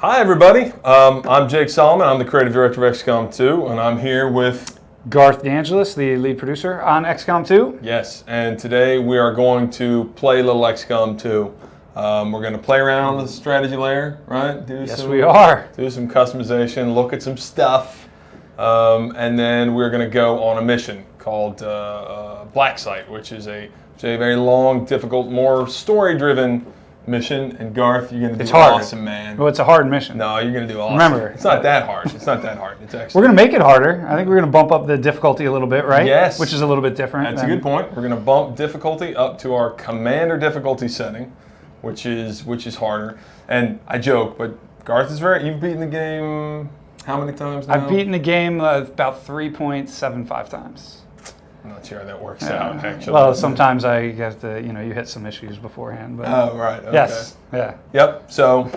Hi everybody, I'm Jake Solomon, I'm the creative director of XCOM 2, and I'm here with Garth, the lead producer on XCOM 2. Yes, and today we are going to play a little XCOM 2. We're going to play around with the strategy layer, right? We are. Do some customization, look at some stuff, and then we're going to go on a mission called Blacksite, which is a very long, difficult, more story-driven mission. And Garth, you're going to do awesome, man. Well, it's a hard mission. No, you're going to do awesome. Remember, it's not that hard. It's not that hard. It's actually. We're going to make it harder. I think we're going to bump up the difficulty a little bit, right? Yes. Which is a little bit different. That's a good point. We're going to bump difficulty up to our commander difficulty setting, which is harder. And I joke, but Garth is you've beaten the game how many times now? I've beaten the game about 3.75 times. I'm not sure how that works out, actually. Well, sometimes I have to, you hit some issues beforehand. But oh, right. Okay. Yes. Yeah. Yep. So,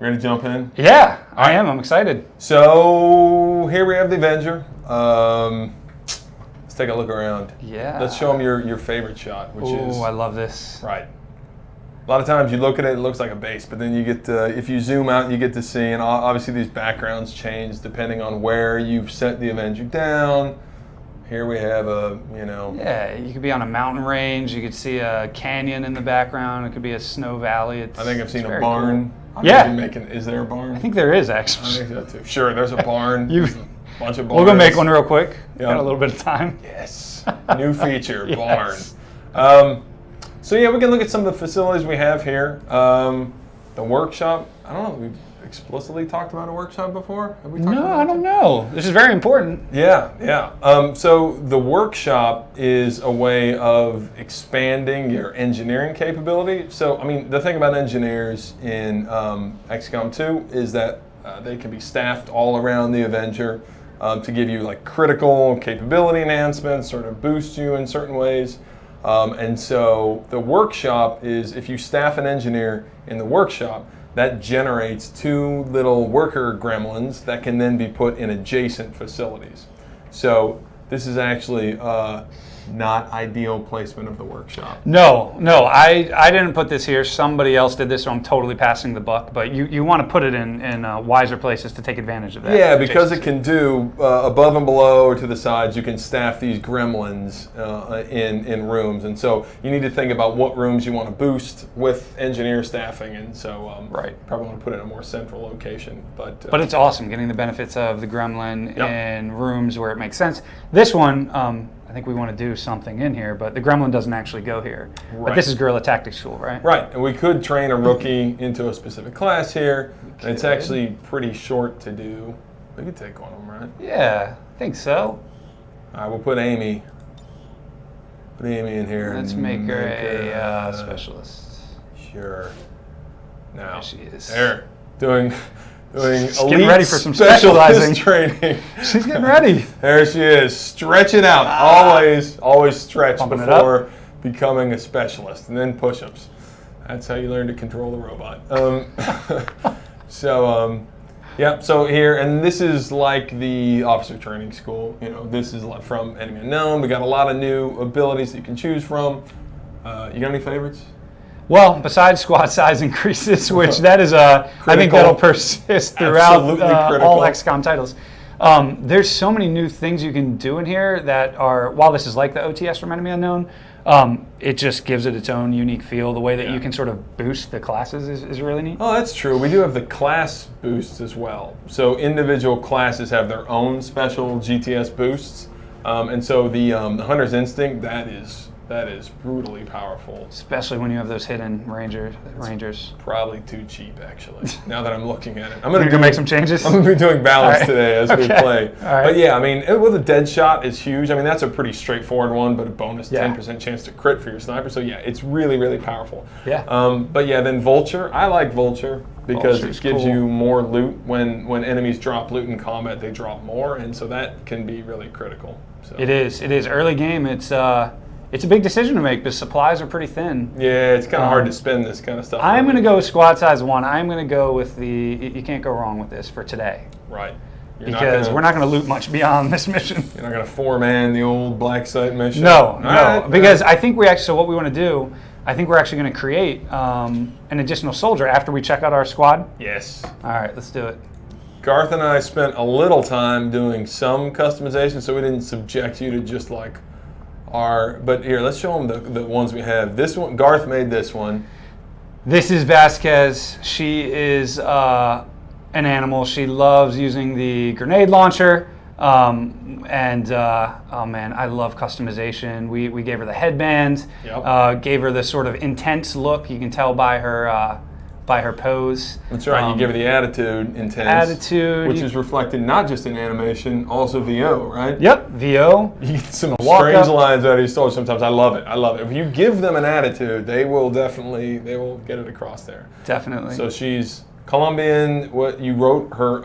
ready to jump in? Yeah, I am. I'm excited. So, here we have the Avenger. Let's take a look around. Yeah. Let's show them your favorite shot, which is... Oh, I love this. Right. A lot of times you look at it, it looks like a base, but then you get to, if you zoom out, you get to see, and obviously these backgrounds change depending on where you've set the Avenger down. Here we have Yeah, you could be on a mountain range. You could see a canyon in the background. It could be a snow valley. I think I've seen a barn. Cool. Yeah. Is there a barn? I think there is, actually. I think so too. Sure, there's a barn. There's a bunch of barns. We'll go make one real quick. Yep. Got a little bit of time. Yes. New feature, Yes. Barn. So yeah, we can look at some of the facilities we have here. The workshop, I don't know if we've explicitly talked about a workshop before. Have we talked about I don't know. This is very important. Yeah. So the workshop is a way of expanding your engineering capability. So, I mean, the thing about engineers in XCOM 2 is that they can be staffed all around the Avenger to give you like critical capability enhancements, sort of boost you in certain ways. And so the workshop is, if you staff an engineer in the workshop, that generates 2 little worker gremlins that can then be put in adjacent facilities. So this is actually not ideal placement of the workshop. No, I didn't put this here. Somebody else did this, so I'm totally passing the buck. But you want to put it in wiser places to take advantage of that. Yeah, because it can do above and below or to the sides, you can staff these gremlins in rooms. And so you need to think about what rooms you want to boost with engineer staffing. And so probably want to put it in a more central location. But it's awesome getting the benefits of the gremlin in rooms where it makes sense. This one, I think we want to do something in here, but the gremlin doesn't actually go here. Right. But this is guerrilla tactics school, right? Right, and we could train a rookie into a specific class here. And it's actually pretty short to do. We could take one of them, right? Yeah, I think so. All right, we'll put Amy. Put Amy in here. Let's make her a specialist. Sure. Now, there she is. There, doing She's getting ready for some specializing training. She's getting ready. There she is, stretching out. Always stretch before becoming a specialist, and then push-ups. That's how you learn to control the robot. So here, and this is like the officer training school. This is from Enemy Unknown. We got a lot of new abilities that you can choose from. You got any favorites? Well, besides squad size increases, which that is I think that'll persist throughout all XCOM titles. There's so many new things you can do in here that are, while this is like the OTS from Enemy Unknown, it just gives it its own unique feel. The way that you can sort of boost the classes is really neat. Oh, that's true. We do have the class boosts as well. So individual classes have their own special GTS boosts. And so the Hunter's Instinct, that is brutally powerful. Especially when you have those hidden rangers. Probably too cheap, actually, now that I'm looking at it. I'm going to make some changes? I'm going to be doing balance today as we play. All right. But yeah, I mean, with a dead shot is huge. I mean, that's a pretty straightforward one, but a bonus 10% chance to crit for your sniper. So yeah, it's really, really powerful. Yeah. But yeah, then Vulture. I like Vulture because it gives you more loot. When enemies drop loot in combat, they drop more, and so that can be really critical. So. It is. Early game, it's a big decision to make because supplies are pretty thin. Yeah, it's kind of hard to spend this kind of stuff. I'm going to go with squad size 1. I'm going to go with you can't go wrong with this for today. Right. Because we're not going to loot much beyond this mission. You're not going to 4-man the old Blacksite mission? No. Because I think so what we want to do, I think we're actually going to create an additional soldier after we check out our squad. Yes. All right, let's do it. Garth and I spent a little time doing some customization, so we didn't subject you to just like but here, let's show them the ones we have. This one, Garth made this one. This is Vasquez. She is an animal. She loves using the grenade launcher. Oh man, I love customization. We gave her the headband, gave her this sort of intense look. You can tell by her pose. That's right. You give her the attitude, intense, which is reflected not just in animation, also VO, right? Yep, VO. You get some strange lines out of your story sometimes. I love it. I love it. If you give them an attitude, they will get it across there. Definitely. So she's Colombian. What you wrote her?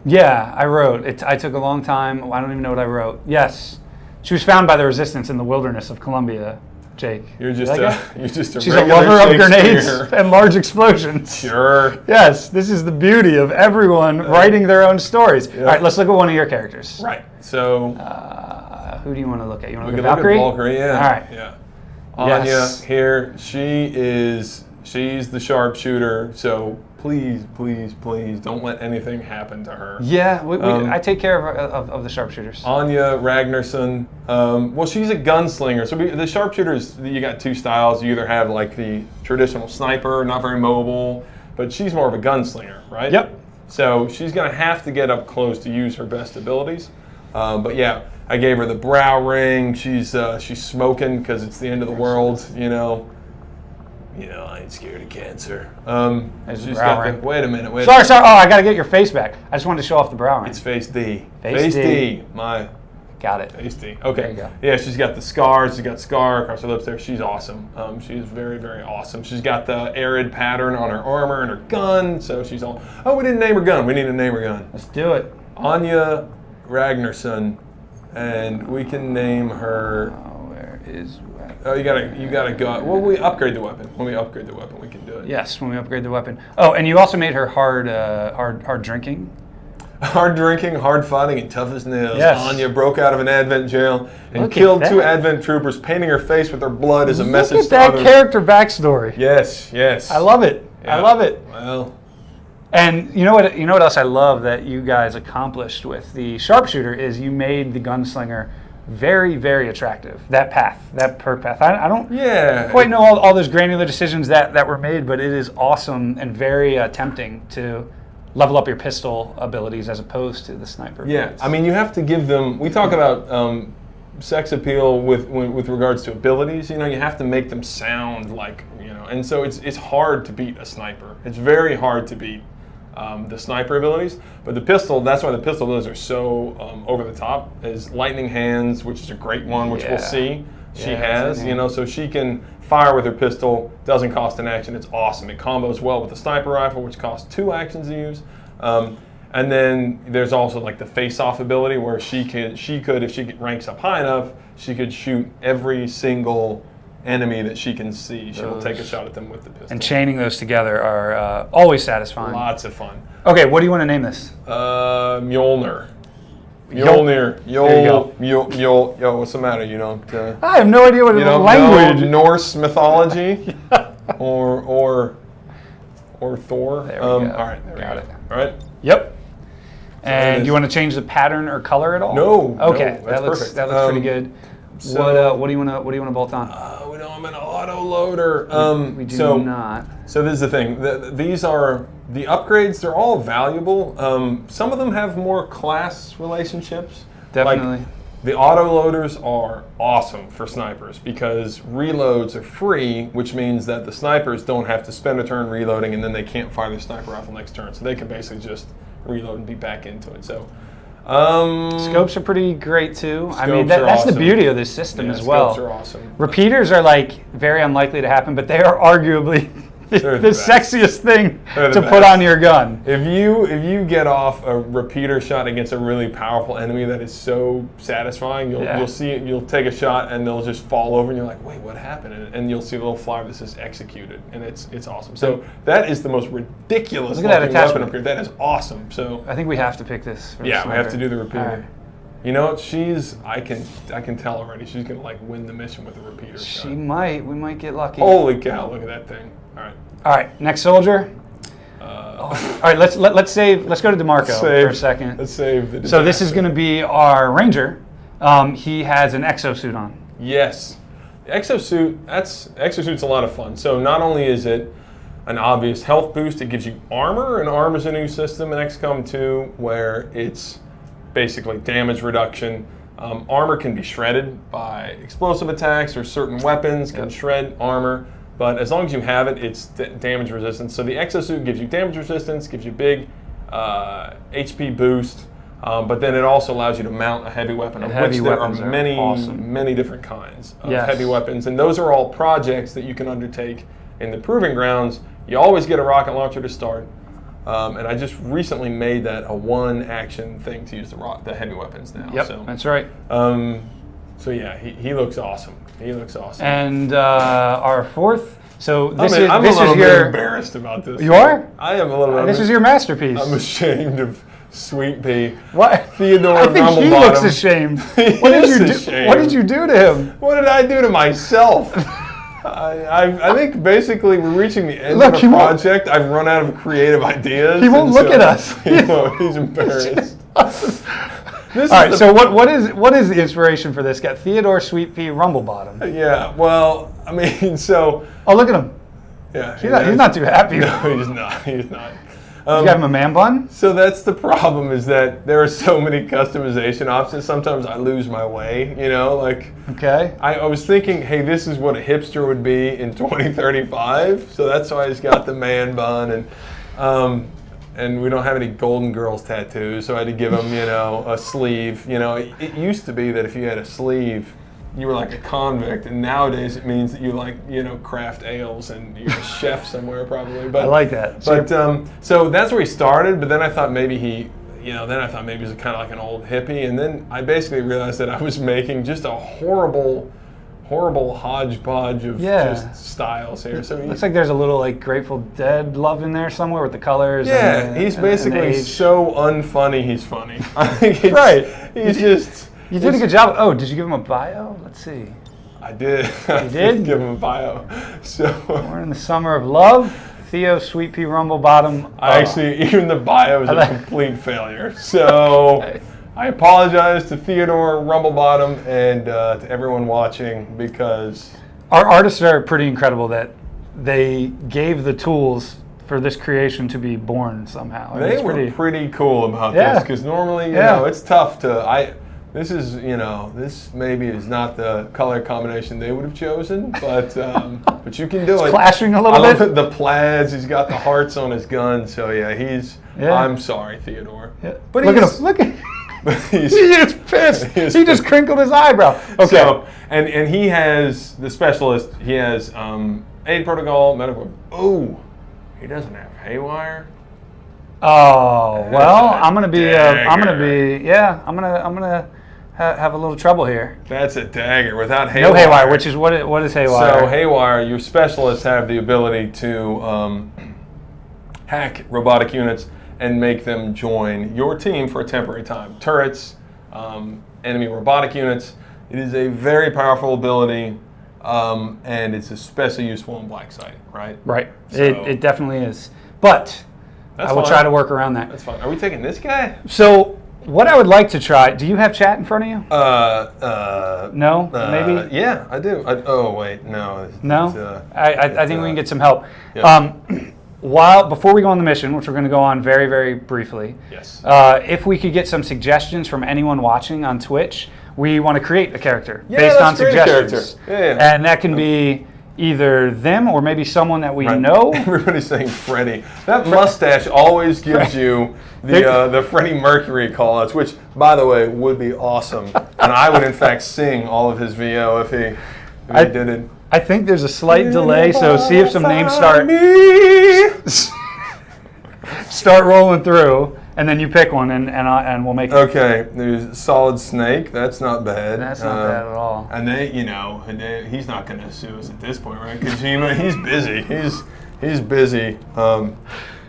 Yeah, I wrote it. I took a long time. I don't even know what I wrote. Yes, she was found by the resistance in the wilderness of Colombia. Jake, you're just a she's a lover of grenades and large explosions. Sure. Yes, this is the beauty of everyone writing their own stories. All right, let's look at one of your characters. Right. So, who do you want to look at? You want to look look at Valkyrie? Valkyrie, yeah. All right. Yeah. Anya here. She's the sharpshooter. So please, please, please don't let anything happen to her. Yeah, I take care of the sharpshooters. Anya Ragnarsson. Well, she's a gunslinger. So the sharpshooters, you got two styles. You either have like the traditional sniper, not very mobile, but she's more of a gunslinger, right? Yep. So she's going to have to get up close to use her best abilities. But yeah, I gave her the brow ring. She's smoking because it's the end of the world, you know. I ain't scared of cancer. She's got wait a minute. Sorry. Oh, I got to get your face back. I just wanted to show off the brow ring. It's face D. Face D. Got it. Face D. Okay. There you go. Yeah, she's got the scars. She's got scar across her lips there. She's awesome. She's very, very awesome. She's got the arid pattern on her armor and her gun. So she's all. Oh, we didn't name her gun. We need to name her gun. Let's do it. Anya Ragnarsson, and we can name her. Where is? Oh, you gotta go. Well, we upgrade the weapon. When we upgrade the weapon, we can do it. Yes, when we upgrade the weapon. Oh, and you also made her hard drinking. Hard drinking, hard fighting, and tough as nails. Yes. Anya broke out of an Advent jail and killed 2 Advent troopers, painting her face with her blood as a message to others. Look at that character backstory. Yes. I love it. Yeah. I love it. Well. And you know what else I love that you guys accomplished with the sharpshooter is you made the gunslinger very, very attractive. That perk path. I don't quite know all those granular decisions that were made, but it is awesome and very tempting to level up your pistol abilities as opposed to the sniper abilities. I mean, you have to give them. We talk about sex appeal with regards to abilities. You have to make them sound like and so it's hard to beat a sniper. It's very hard to beat the sniper abilities, but the pistol, that's why the pistol abilities are so over the top, is lightning hands, which is a great one, which we'll see she has, so she can fire with her pistol, doesn't cost an action, it's awesome. It combos well with the sniper rifle, which costs 2 actions to use. And then there's also like the face-off ability where she could, if she ranks up high enough, she could shoot every single enemy that she can see. She will take a shot at them with the pistol. And chaining those together are always satisfying. Lots of fun. Okay, what do you want to name this? Mjolnir. Yo, what's the matter? I have no idea what language. Norse mythology, or Thor. There we go. All right, there we go. All right. Yep. And do you want to change the pattern or color at all? No. Okay, no, that's perfect. That looks pretty good. So, what do you want to bolt on? I'm an auto loader. We do not. So this is the thing. These are the upgrades. They're all valuable. Some of them have more class relationships. Definitely. Like, the auto loaders are awesome for snipers because reloads are free, which means that the snipers don't have to spend a turn reloading and then they can't fire their sniper rifle next turn. So they can basically just reload and be back into it. So. Scopes are pretty great too. I mean, that's awesome. The beauty of this system as well. Scopes are awesome. Repeaters are like very unlikely to happen, but they are arguably the sexiest thing to put on your gun. If you get off a repeater shot against a really powerful enemy, that is so satisfying. You'll see it, you'll take a shot and they'll just fall over and you're like, wait, what happened? And you'll see a little flyer that says executed, and it's awesome. So that is the most ridiculous looking weapon upgrade. That is awesome. So I think we have to pick this. We have to do the repeater. You know, I can tell already. She's gonna like win the mission with a repeater. She might. We might get lucky. Holy cow! Look at that thing. All right. All right. Next soldier. All right. Let's go to DeMarco for a second. Let's save the disaster. So this is going to be our ranger. He has an exosuit on. Yes. The exosuit's a lot of fun. So not only is it an obvious health boost, it gives you armor, and armor is a new system in XCOM 2 where it's basically damage reduction. Armor can be shredded by explosive attacks, or certain weapons can shred armor, but as long as you have it, it's damage resistance. So the exosuit gives you damage resistance, gives you big HP boost, but then it also allows you to mount a heavy weapon, of which there are many different kinds of heavy weapons, and those are all projects that you can undertake in the Proving Grounds. You always get a rocket launcher to start, and I just recently made that a one-action thing to use the heavy weapons now. Yep, so, that's right. So yeah, he looks awesome. He looks awesome. And our fourth. So I'm a little bit embarrassed about this. You are? I am a little bit. This is your masterpiece. I'm ashamed of Sweet Pea. What? Theodore I think Rumblebottom. he looks ashamed. What did you do to him? What did I do to myself? I think basically we're reaching the end of the project. I've run out of creative ideas. He won't look at us. He's embarrassed. All right, so what is the inspiration for this guy? Theodore Sweet Pea Rumblebottom. Yeah, well, I mean, so... Oh, look at him. Yeah. He's not too happy. No, he's not. He's not. You got him a man bun? So that's the problem, is that there are so many customization options. Sometimes I lose my way, you know, like... Okay. I was thinking, hey, this is what a hipster would be in 2035, so that's why he's got the man bun, and we don't have any Golden Girls tattoos, so I had to give him, you know, a sleeve. You know, it used to be that if you had a sleeve, you were like a convict, and nowadays it means that you like, you know, craft ales and you're a chef somewhere probably. But I like that. But so that's where he started. But then I thought maybe he was kind of like an old hippie, and then I basically realized that I was making just a horrible hodgepodge of just styles here. So looks like there's a little like Grateful Dead love in there somewhere with the colors. Yeah, he's basically so unfunny. He's funny. I think He's just. You did a good job. Oh, did you give him a bio? Let's see. I did. You did? Give him a bio. So we're in the summer of love. Theo Sweet Pea Rumblebottom. Even the bio is a complete failure. So I apologize to Theodore Rumblebottom and to everyone watching, because our artists are pretty incredible that they gave the tools for this creation to be born somehow. They were pretty cool about this, because normally, you know, it's tough to. This maybe is not the color combination they would have chosen, but you can do it. Clashing a little bit. I love the plaids. He's got the hearts on his gun, so yeah, I'm sorry, Theodore. Yeah. But look at him. Look at him. He is pissed. He just crinkled his eyebrow. Okay. So, and he has the specialist. He has aid protocol, medical. Oh, he doesn't have haywire. Oh well, I'm gonna have a little trouble here. That's a dagger without haywire. No haywire, which is what is haywire? So haywire, your specialists have the ability to hack robotic units and make them join your team for a temporary time. Turrets, enemy robotic units. It is a very powerful ability, and it's especially useful in Blacksite, right? Right. So, it definitely is. But I will try to work around that. That's fine. Are we taking this guy? So what I would like to try, do you have chat in front of you? No? Maybe? Yeah, I do. Oh, wait, no. No? I think we can get some help. Yeah. Before we go on the mission, which we're going to go on very, very briefly, yes. If we could get some suggestions from anyone watching on Twitch, we want to create a character based based on suggestions. Yeah. And that can be either them or maybe someone that we know. Everybody's saying Freddie. That mustache always gives you the Freddie Mercury call-outs, which, by the way, would be awesome. And I would, in fact, sing all of his VO if he did it. I think there's a slight delay, so see if some names start rolling through, and then you pick one, and we'll make it. Okay, there's Solid Snake. That's not bad. That's not bad at all. And he's not going to sue us at this point, right? Kojima, he's busy. He's busy.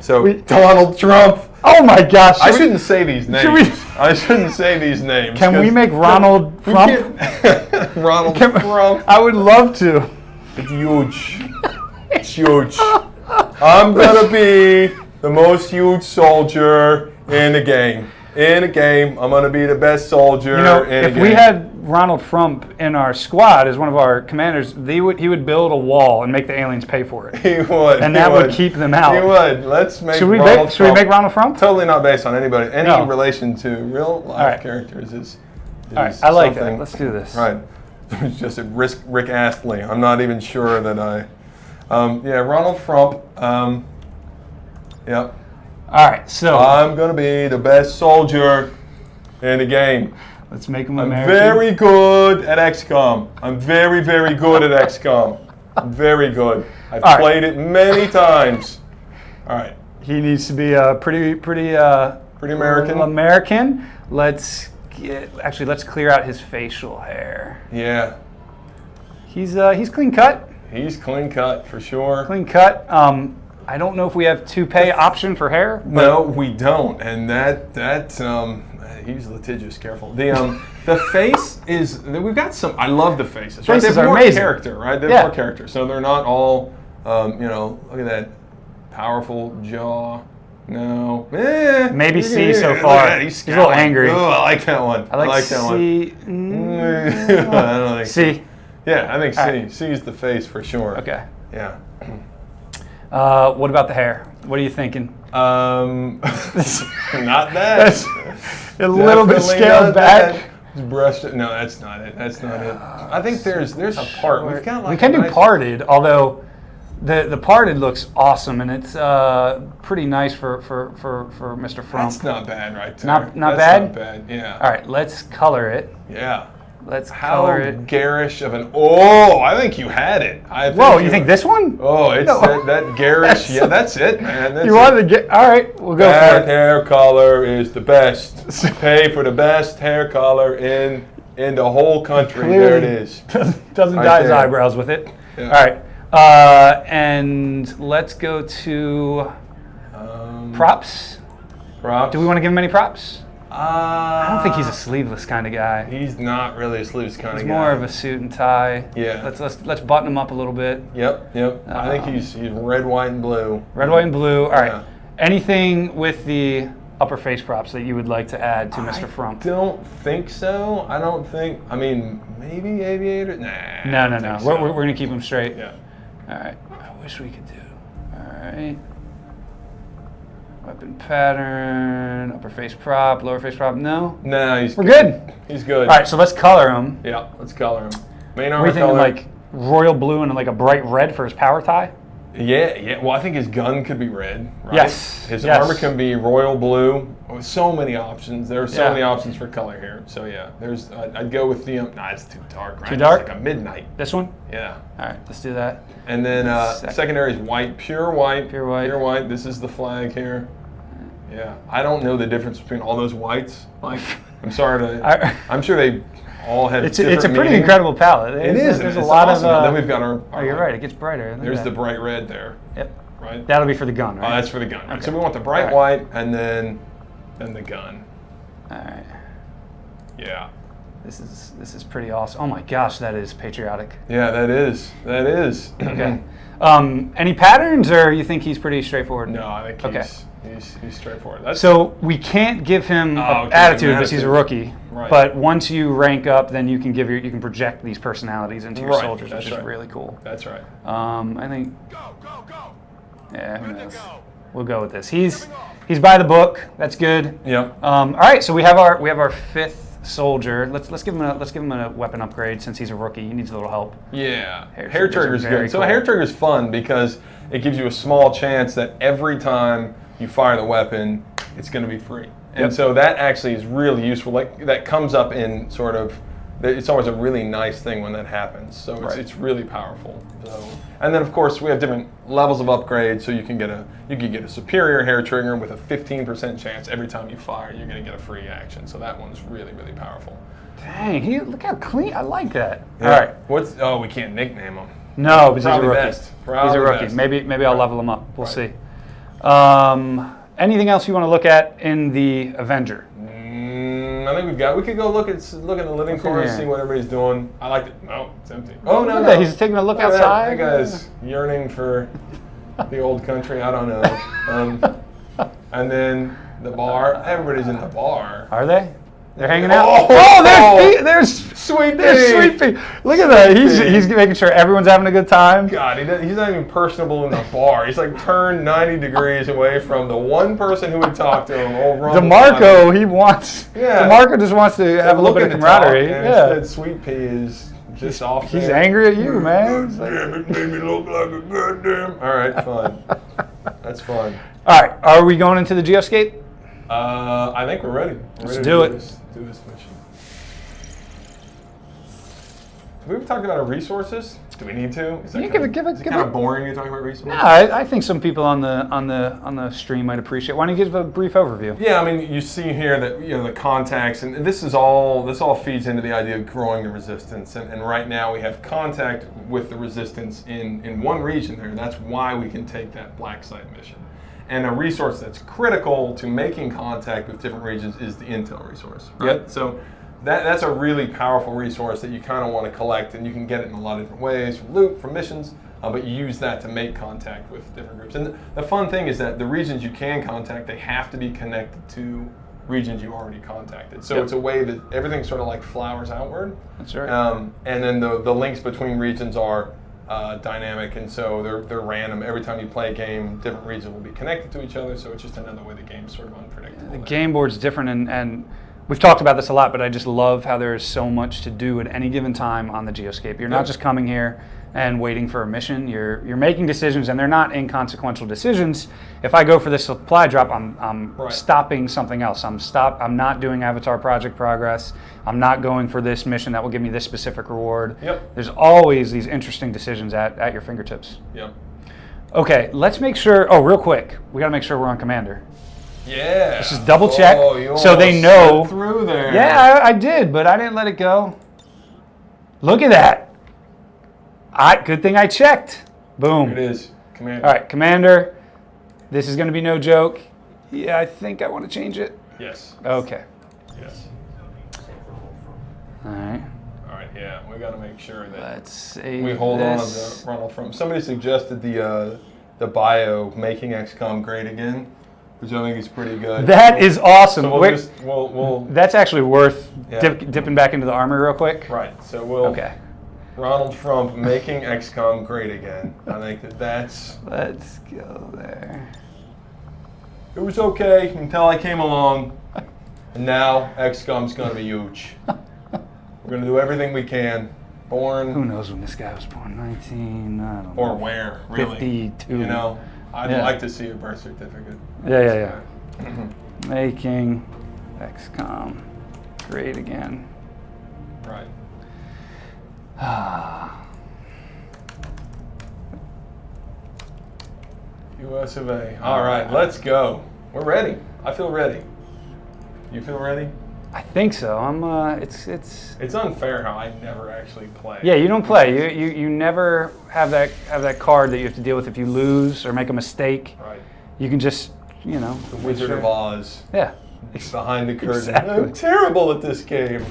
So Donald Trump. Oh my gosh! I shouldn't say these names. I shouldn't say these names. Can we make Ronald Trump? Ronald Trump. I would love to. It's huge. It's huge. I'm gonna be the most huge soldier in the game. In a game, I'm gonna be the best soldier. If we had Ronald Trump in our squad as one of our commanders, he would build a wall and make the aliens pay for it. He would, and that would keep them out. He would. Let's make. Should we make Ronald Trump? Totally not based on anybody. Any relation to real life characters is all right. I like that. Let's do this. Right. It's just a Rick Astley. I'm not even sure that I. Ronald Trump. Yep. All right, so I'm gonna be the best soldier in the game. Let's make him American. American. I'm very good at XCOM. I'm very, very good at XCOM. I'm very good. I've played it many times. All right. He needs to be pretty American. American. Let's clear out his facial hair. Yeah. He's clean cut. He's clean cut for sure. Clean cut. I don't know if we have toupee option for hair. No, we don't, and that he's litigious. Careful. The face is. We've got some. I love the faces. Right? Faces they have are more amazing. character, right? They have more character, so they're not all. Look at that powerful jaw. No. Maybe C so far. He's a little angry. Oh, I like that one. I like that C. one. I don't think C. Yeah, I think C. Right. C is the face for sure. Okay. Yeah. What about the hair? What are you thinking? Not that. That's a little bit scaled back. Brushed it. No, that's not it. That's not it. I think there's a part. We've got we can do parted, although the parted looks awesome and it's pretty nice for Mr. Frump. That's not bad, right there. Not that's bad. Not bad. Yeah. All right, let's color it. Yeah. Let's color it. Garish of an. Oh, I think you had it. Whoa, you think this one? Oh, it's that garish. Yeah, that's it, man. That's you wanted to get. All right, we'll go for it. That hair color is the best. Pay for the best hair color in the whole country. Clearly, there it is. Doesn't right dye his there. eyebrows with it. Yeah. All right, and let's go to props. Props. Do we want to give him any props? I don't think he's a sleeveless kind of guy. He's not really a sleeveless kind of guy. He's more of a suit and tie. Yeah. Let's button him up a little bit. Yep. I think he's red, white, and blue. Red, white, and blue. All right. Anything with the upper face props that you would like to add to Mr. Frump? I don't think so. I mean, maybe aviator? Nah. No. We're going to keep him straight. Yeah. All right. I wish we could do. All right. Weapon pattern, upper face prop, lower face prop. No. No, we're good. He's good. All right, so let's color him. Yeah, let's color him. Main armor color. Like royal blue and like a bright red for his power tie. Yeah. Well, I think his gun could be red, right? Yes. His armor can be royal blue. So many options. There are so many options for color here. So yeah, I'd go with the. Nah, it's too dark. Right? Too dark. It's like a midnight. This one. Yeah. All right, let's do that. And then secondary is white, pure white. Pure white. Pure white. This is the flag here. Yeah. I don't know the difference between all those whites. Like, I'm sorry to. I'm sure they all have. It's a pretty incredible palette. It is. There's a lot awesome. of. Then we've got our. Oh, you're right. It gets brighter. There's the bright red there. Yep. Right. That'll be for the gun, right? Oh, that's for the gun. Okay. So we want the bright white and then the gun. All right. Yeah. This is pretty awesome. Oh my gosh, that is patriotic. Yeah, that is. Okay. Any patterns, or you think he's pretty straightforward? No, I think he's straightforward. So we can't give him attitude because he's a rookie. Right. But once you rank up, then you can you can project these personalities into your soldiers, which is really cool. That's right. I think. Go. Yeah, who knows? We'll go with this. He's by the book. That's good. Yep. All right, so we have our fifth soldier. Let's give him a weapon upgrade since he's a rookie. He needs a little help. Yeah. Hair trigger's good. So hair trigger's fun because it gives you a small chance that every time you fire the weapon, it's going to be free. And so that actually is really useful. Like that comes up in sort of. It's always a really nice thing when that happens. So it's really powerful. So, and then of course we have different levels of upgrade. So you can get a superior hair trigger with a 15% chance every time you fire, you're going to get a free action. So that one's really, really powerful. Dang, look how clean. I like that. Yeah. All right. We can't nickname him. No, because he's a rookie. Best. He's a rookie. Maybe I'll level him up. We'll see. Anything else you want to look at in the Avenger? I think we could go look at the living quarters, see what everybody's doing. I like it. No, it's empty. Oh no, he's taking a look outside. That guy's yearning for the old country. I don't know. And then the bar. Everybody's in the bar. Are they? They're hanging out. There's Sweet Pea. There's Sweet Pea. Look at that. He's making sure everyone's having a good time. God, he's not even personable in the bar. He's like turned 90 degrees away from the one person who would talk to him. DeMarco, he wants. Yeah. DeMarco just wants to have a little bit of camaraderie. Instead, Sweet Pea is just off. He's angry at you, man. Damn, it made me look like a goddamn. All right, fine. That's fun. All right, are we going into the Geoscape? I think we're ready. Let's do it. Do this mission. Have we ever talked about our resources? Do we need to? Is that kind of boring to talk about resources? No, I think some people on the stream might appreciate. Why don't you give a brief overview? Yeah, I mean, you see here that the contacts, and this all feeds into the idea of growing the resistance. And right now we have contact with the resistance in one region there. That's why we can take that Blacksite mission. And a resource that's critical to making contact with different regions is the intel resource. Right? Yep. So that's a really powerful resource that you kind of want to collect, and you can get it in a lot of different ways, from loot, from missions, but you use that to make contact with different groups. And the fun thing is that the regions you can contact, they have to be connected to regions you already contacted. So it's a way that everything sort of like flowers outward. That's right. And then the links between regions are dynamic, and so they're random. Every time you play a game, different regions will be connected to each other, so it's just another way the game's sort of unpredictable. The game board's different, and we've talked about this a lot, but I just love how there's so much to do at any given time on the Geoscape. You're not just coming here and waiting for a mission. You're making decisions, and they're not inconsequential decisions. If I go for this supply drop, I'm stopping something else. I'm not doing Avatar Project progress. I'm not going for this mission that will give me this specific reward. Yep. There's always these interesting decisions at your fingertips. Yep. Okay, let's make sure. Oh, real quick, we got to make sure we're on Commander. Yeah. Let's just double check So they know. Through there. Yeah, I did, but I didn't let it go. Look at that. Good thing I checked. Boom. Here it is. Commander. All right, Commander. This is going to be no joke. Yeah, I think I want to change it. Yes. Okay. Yes. All right. All right. Yeah, we got to make sure that Let's save we hold on this. to Ronald from. Somebody suggested the bio making XCOM great again, which I think is pretty good. That is awesome. So we'll that's actually worth dipping back into the armor real quick. Right. So we'll. Okay. Ronald Trump making XCOM great again. I think that's. Let's go there. It was okay until I came along, and now XCOM's going to be huge. We're going to do everything we can. Born. Who knows when this guy was born? 19. I don't know. Or where? Really? 52. You know, I'd like to see a birth certificate. Yeah. Making XCOM great again. Right. US of A. All right, let's go. We're ready. I feel ready. You feel ready? I think so. It's unfair how I never actually play. Yeah, you don't play. You never have that card that you have to deal with if you lose or make a mistake. Right. You can just, The Wizard of Oz. Yeah. Behind the curtain. Exactly. I'm terrible at this game.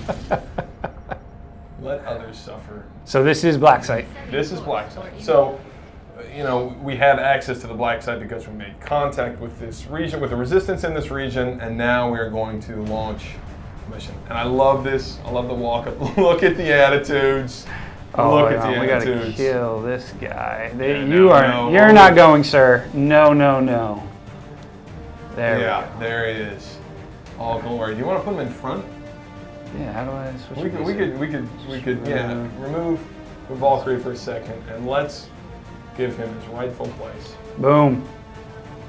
Let others suffer. So this is Blacksite. This is Blacksite. So, we had access to the Blacksite because we made contact with this region, with the resistance in this region, and now we are going to launch a mission. And I love this. I love the walk-up. Look at the attitudes. Look at the attitudes. We gotta kill this guy. You're not going, sir. No. There we go. There he is. All glory. Do you want to put him in front? Yeah, how do I switch? We could remove Valkyrie for a second, and let's give him his rightful place. Boom.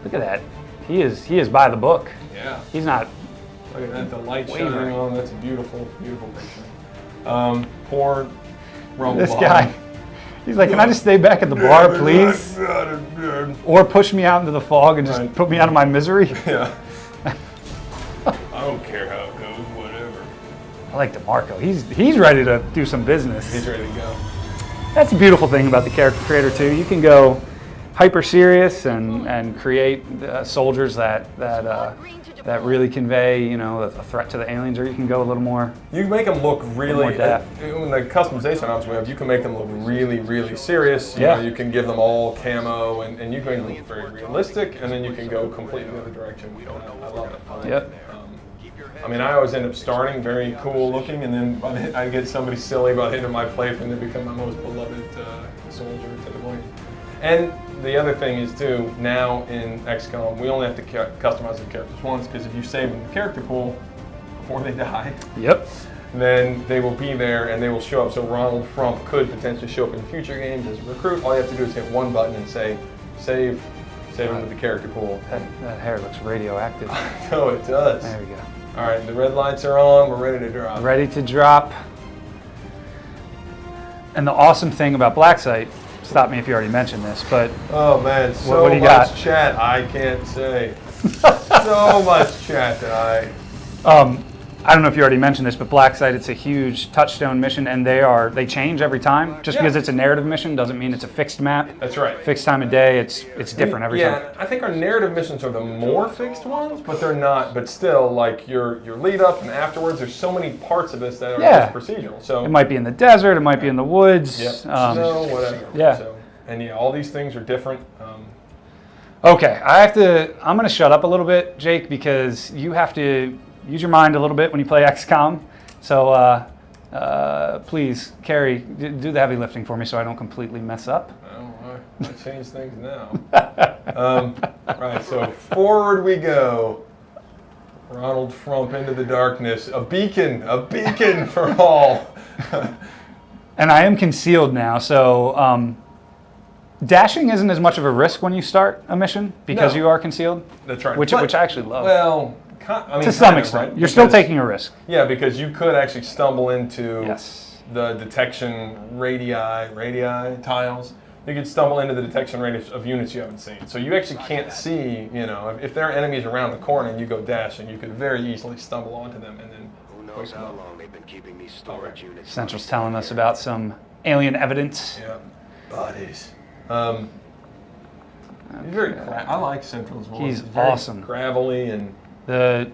Look at that. He is by the book. Yeah. He's not. Look at that, the light shining on. That's a beautiful, beautiful picture. Poor Rumble. This guy. He's like, can I just stay back at the bar, please? Or push me out into the fog and just put me out of my misery? Yeah. I don't care how it goes, whatever. I like DeMarco. He's ready to do some business. He's ready to go. That's the beautiful thing about the character creator too. You can go hyper serious and create soldiers that really convey, you know, a threat to the aliens, or you can go a little more. You can make them look really. more depth. In the customization options we have, you can make them look really, really serious. You Yeah. know, you can give them all camo, and you can make them look very realistic, and then you can go completely the other direction. I love it. I like Yep. it. I mean, I always end up starting very cool looking, and then by the I get somebody silly by the end of my playthrough, and they become my most beloved soldier typically. And the other thing is too, now in XCOM, we only have to customize the characters once, because if you save them in the character pool before they die, Yep. then they will be there and they will show up. So Ronald Frump could potentially show up in future games as a recruit. All you have to do is hit one button and say, save him with the character pool. That hair looks radioactive. No, it does. There we go. All right, the red lights are on. We're ready to drop. Ready to drop. And the awesome thing about Blacksite, stop me if you already mentioned this, but Oh man, so what do you much got? chat I can't say. So much chat that I don't know if you already mentioned this, but Blacksite, it's a huge touchstone mission, and they change every time. Just because it's a narrative mission doesn't mean it's a fixed map. That's right. Fixed time of day. It's different every time. Yeah, I think our narrative missions are the more fixed ones, but they're not. But still, like your lead up and afterwards, there's so many parts of this that are just procedural. So it might be in the desert. It might be in the woods. Yep. Snow, whatever. Yeah. So, and all these things are different. Okay, I'm going to shut up a little bit, Jake, because you have to use your mind a little bit when you play XCOM. So please, Carrie, do the heavy lifting for me so I don't completely mess up. Oh, I change things now. Right, so forward we go. Ronald Frump into the darkness. A beacon for all. And I am concealed now, so dashing isn't as much of a risk when you start a mission because you are concealed. That's right. Which I actually love. Well, to some extent, right? you're still taking a risk. Yeah, because you could actually stumble into Yes. the detection radii tiles. You could stumble into the detection radius of units you haven't seen. So you actually can't see, you know, if there are enemies around the corner and you go dashing, you could very easily stumble onto them and then Who knows how long they've been keeping these storage units. Central's telling us about some alien evidence. Yeah, buddies. He's very. I like Central's voice. He's very awesome. Gravelly and. The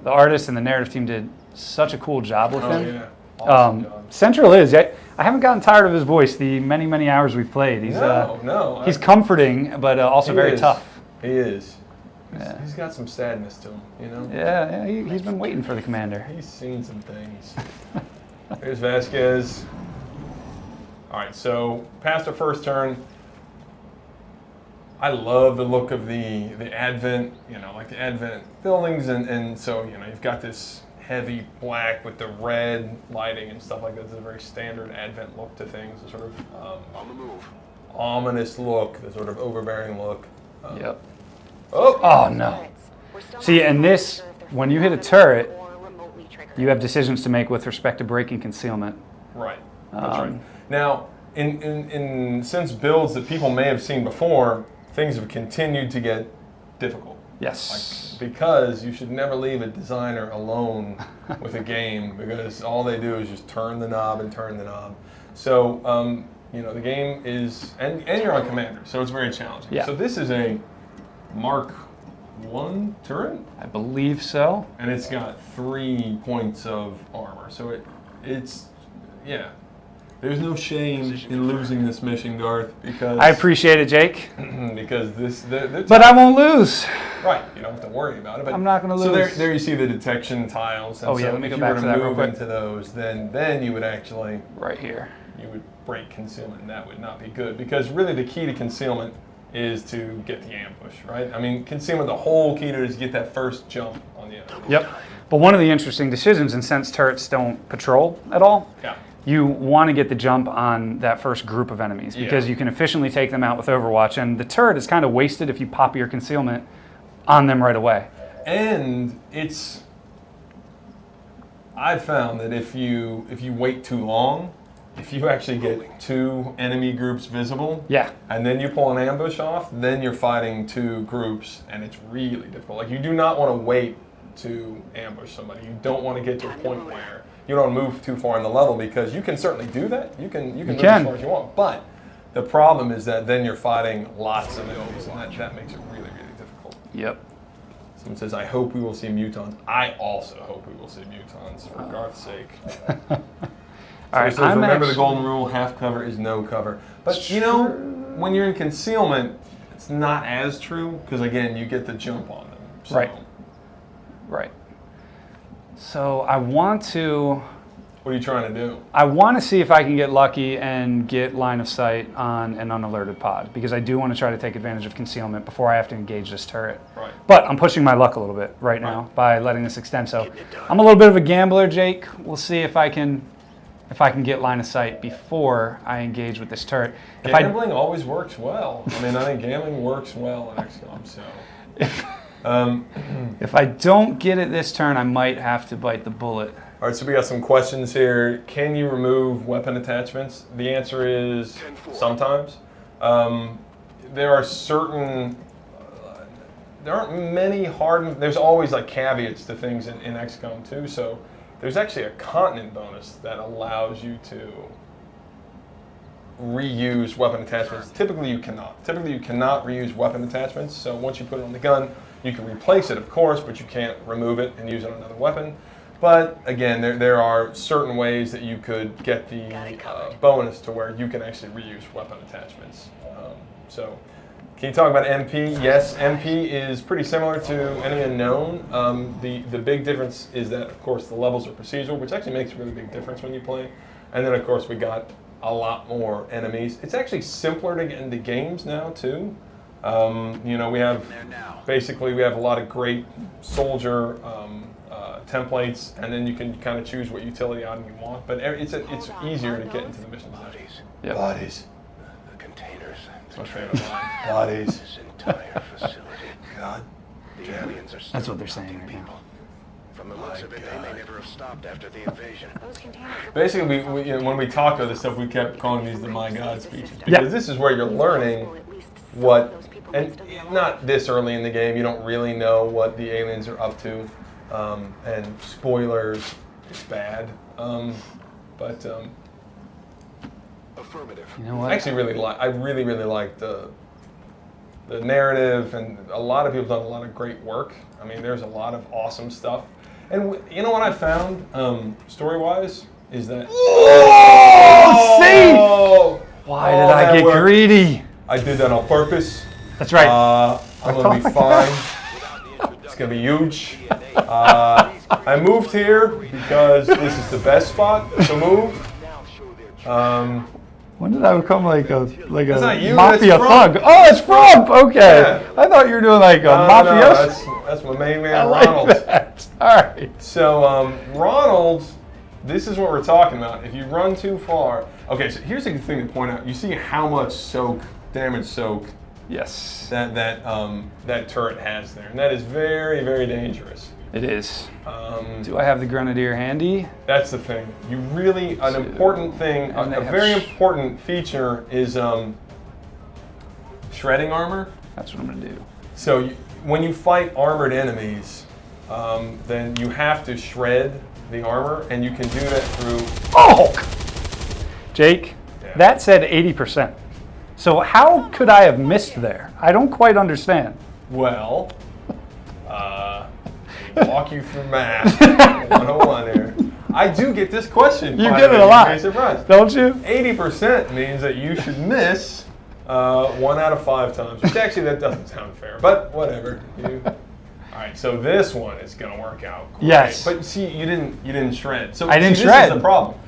artist and the narrative team did such a cool job with him. Yeah. Awesome job. Central is. I haven't gotten tired of his voice the many hours we've played. He's he's comforting, but also very tough. He is. He's got some sadness to him, you know. Yeah, he's been waiting for the commander. He's seen some things. Here's Vasquez. All right, so past our first turn. I love the look of the Advent, you know, like the Advent buildings, and so, you know, you've got this heavy black with the red lighting and stuff like that. It's a very standard Advent look to things, a sort of On the move. ominous look, the sort of overbearing look. Yep. Oh no. See, and this, when you hit a turret, you have decisions to make with respect to breaking concealment. Right. That's right. Now, in since builds that people may have seen before, things have continued to get difficult. Yes. Because you should never leave a designer alone with a game, because all they do is just turn the knob and turn the knob. So, you know, the game is, and you're on commander, so it's very challenging. Yeah. So this is a Mark I turret? I believe so. And it's got 3 points of armor. So it's, yeah. There's no shame in losing this mission, Garth, because I appreciate it, Jake. because but I won't lose. Right, you don't have to worry about it. But I'm not going to lose. So there you see the detection tiles. And let me go if back you to were that to real move quick. into those, then you would actually right here. You would break concealment, and that would not be good, because really the key to concealment is to get the ambush, right? I mean, concealment, the whole key to it is to get that first jump on the enemy. Yep. But one of the interesting decisions, and since turrets don't patrol at all, you want to get the jump on that first group of enemies, because you can efficiently take them out with Overwatch, and the turret is kind of wasted if you pop your concealment on them right away. And I've found that if you wait too long, if you actually get 2 enemy groups visible, and then you pull an ambush off, then you're fighting 2 groups, and it's really difficult. Like, you do not want to wait to ambush somebody. You don't want to get to a point where you don't move too far in the level, because you can certainly do that. You can move as far as you want, but The problem is that then you're fighting lots of enemies, and that makes it really, really difficult. Yep. Someone says, I hope we will see mutons. I also hope we will see mutons, for Garth's sake. All right, says, remember the golden rule, half cover is no cover. But you know, when you're in concealment, it's not as true, because again, you get the jump on them. So. Right. Right. So I want to... What are you trying to do? I want to see if I can get lucky and get line of sight on an unalerted pod, because I do want to try to take advantage of concealment before I have to engage this turret. Right. But I'm pushing my luck a little bit right now by letting this extend. So I'm a little bit of a gambler, Jake. We'll see if I can get line of sight before I engage with this turret. Gambling always works well. I mean, I think gambling works well in XCOM. So. If I don't get it this turn, I might have to bite the bullet. All right, so we got some questions here. Can you remove weapon attachments? The answer is sometimes. There are certain, there aren't many hard, there's always like caveats to things in XCOM 2. So there's actually a continent bonus that allows you to reuse weapon attachments. Typically you cannot. Typically you cannot reuse weapon attachments. So once you put it on the gun, you can replace it, of course, but you can't remove it and use it on another weapon. But again, there are certain ways that you could get the bonus to where you can actually reuse weapon attachments. So can you talk about MP? Yes, MP is pretty similar to Enemy Unknown. The big difference is that, of course, the levels are procedural, which actually makes a really big difference when you play. And then, of course, we got a lot more enemies. It's actually simpler to get into games now, too. You know, we have a lot of great soldier templates, and then you can kind of choose what utility item you want. But it's easier to get into the missions. Yep. Bodies. The containers. That's my favorite line. Bodies. This entire facility. God. The aliens are still That's what they're saying hunting right now. people. From the looks of it, they may never have stopped after the invasion. Basically, we you know, when we talked about this stuff, we kept calling these the My God speeches. Because this is where you're learning what, and not this early in the game, you don't really know what the aliens are up to. And spoilers, it's bad. Affirmative. You know what? I actually really like the narrative, and a lot of people have done a lot of great work. I mean, there's a lot of awesome stuff. And you know what I found, story-wise, is that... Oh, see? Why did I get greedy? I did that on purpose. That's right. I'm going to be fine. It's going to be huge. I moved here because this is the best spot to move. When did I become like a not you, mafia that's thug? Oh, it's from. Okay, Yeah. I thought you were doing like a mafia. That's my main man, I like Ronald. that. All right. So Ronald, this is what we're talking about. If you run too far, okay. So here's the thing to point out. You see how much damage soak Yes. that turret has there, and that is very, very dangerous. It is. Do I have the grenadier handy? That's the thing. You really, an important thing, a very important feature is shredding armor. That's what I'm gonna do. So when you fight armored enemies, then you have to shred the armor, and you can do that through... Oh! Jake, that said 80%. So how could I have missed there? I don't quite understand. Well, walk you through math 101 here. I do get this question. You get it a lot, don't you? 80% means that you should miss 1 out of 5 times, which actually that doesn't sound fair, but whatever. All right, so this one is going to work out great. Yes. But see, you didn't shred. So I didn't shred. This is the problem.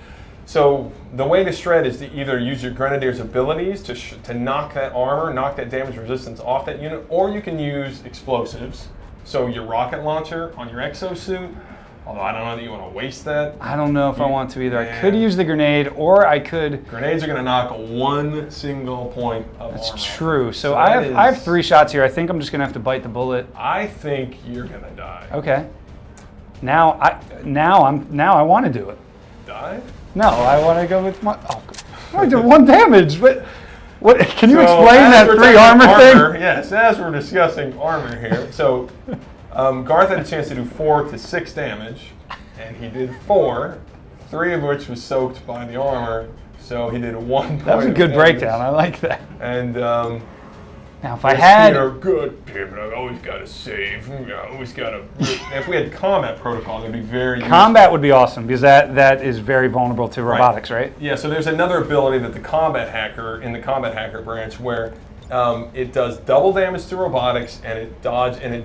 So the way to shred is to either use your Grenadier's abilities to knock that armor, knock that damage resistance off that unit, or you can use explosives. So your rocket launcher on your exosuit, although I don't know that you want to waste that. I don't know if I want to either. I could use the grenade, or I could... Grenades are going to knock 1 single point of armor. That's true. So I have 3 shots here. I think I'm just going to have to bite the bullet. I think you're going to die. Okay. Now I want to do it. Die? No, I want to go with my... Oh, I did 1 damage, but... What, can you explain that 3 armor thing? Yes, as we're discussing armor here. So Garth had a chance to do 4 to 6 damage, and he did 4, 3 of which was soaked by the armor. So he did 1 point. That was a good breakdown. I like that. And now, if I had good, damn it, I always got to save. I always got to. If we had combat protocol, it'd be very. Combat would be awesome because that is very vulnerable to robotics, right? Yeah. So there's another ability that the combat hacker branch where it does double damage to robotics and it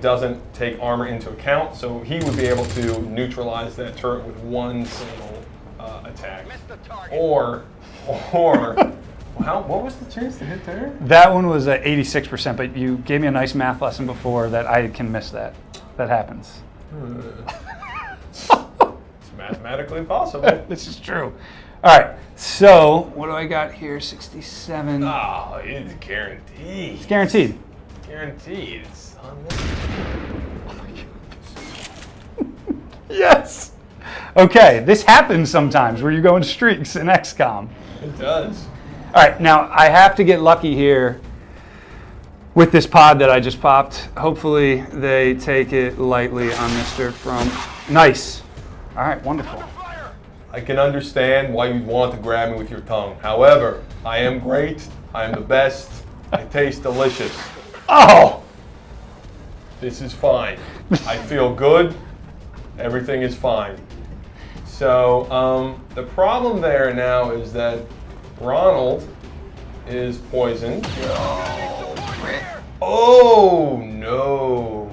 doesn't take armor into account. So he would be able to neutralize that turret with one single attack. Or what was the chance to hit there? That one was at 86%, but you gave me a nice math lesson before that I can miss that. That happens. It's mathematically impossible. This is true. All right, so what do I got here? 67. Oh, it's guaranteed. It's guaranteed. Guaranteed. It's on this. Oh my God. Yes. Okay, this happens sometimes where you go in streaks in XCOM. It does. All right, now I have to get lucky here with this pod that I just popped. Hopefully they take it lightly on Mr. From. Nice. All right, wonderful. I can understand why you'd want to grab me with your tongue. However, I am great. I am the best. I taste delicious. Oh! This is fine. I feel good. Everything is fine. So the problem there now is that Ronald is poisoned. Oh no.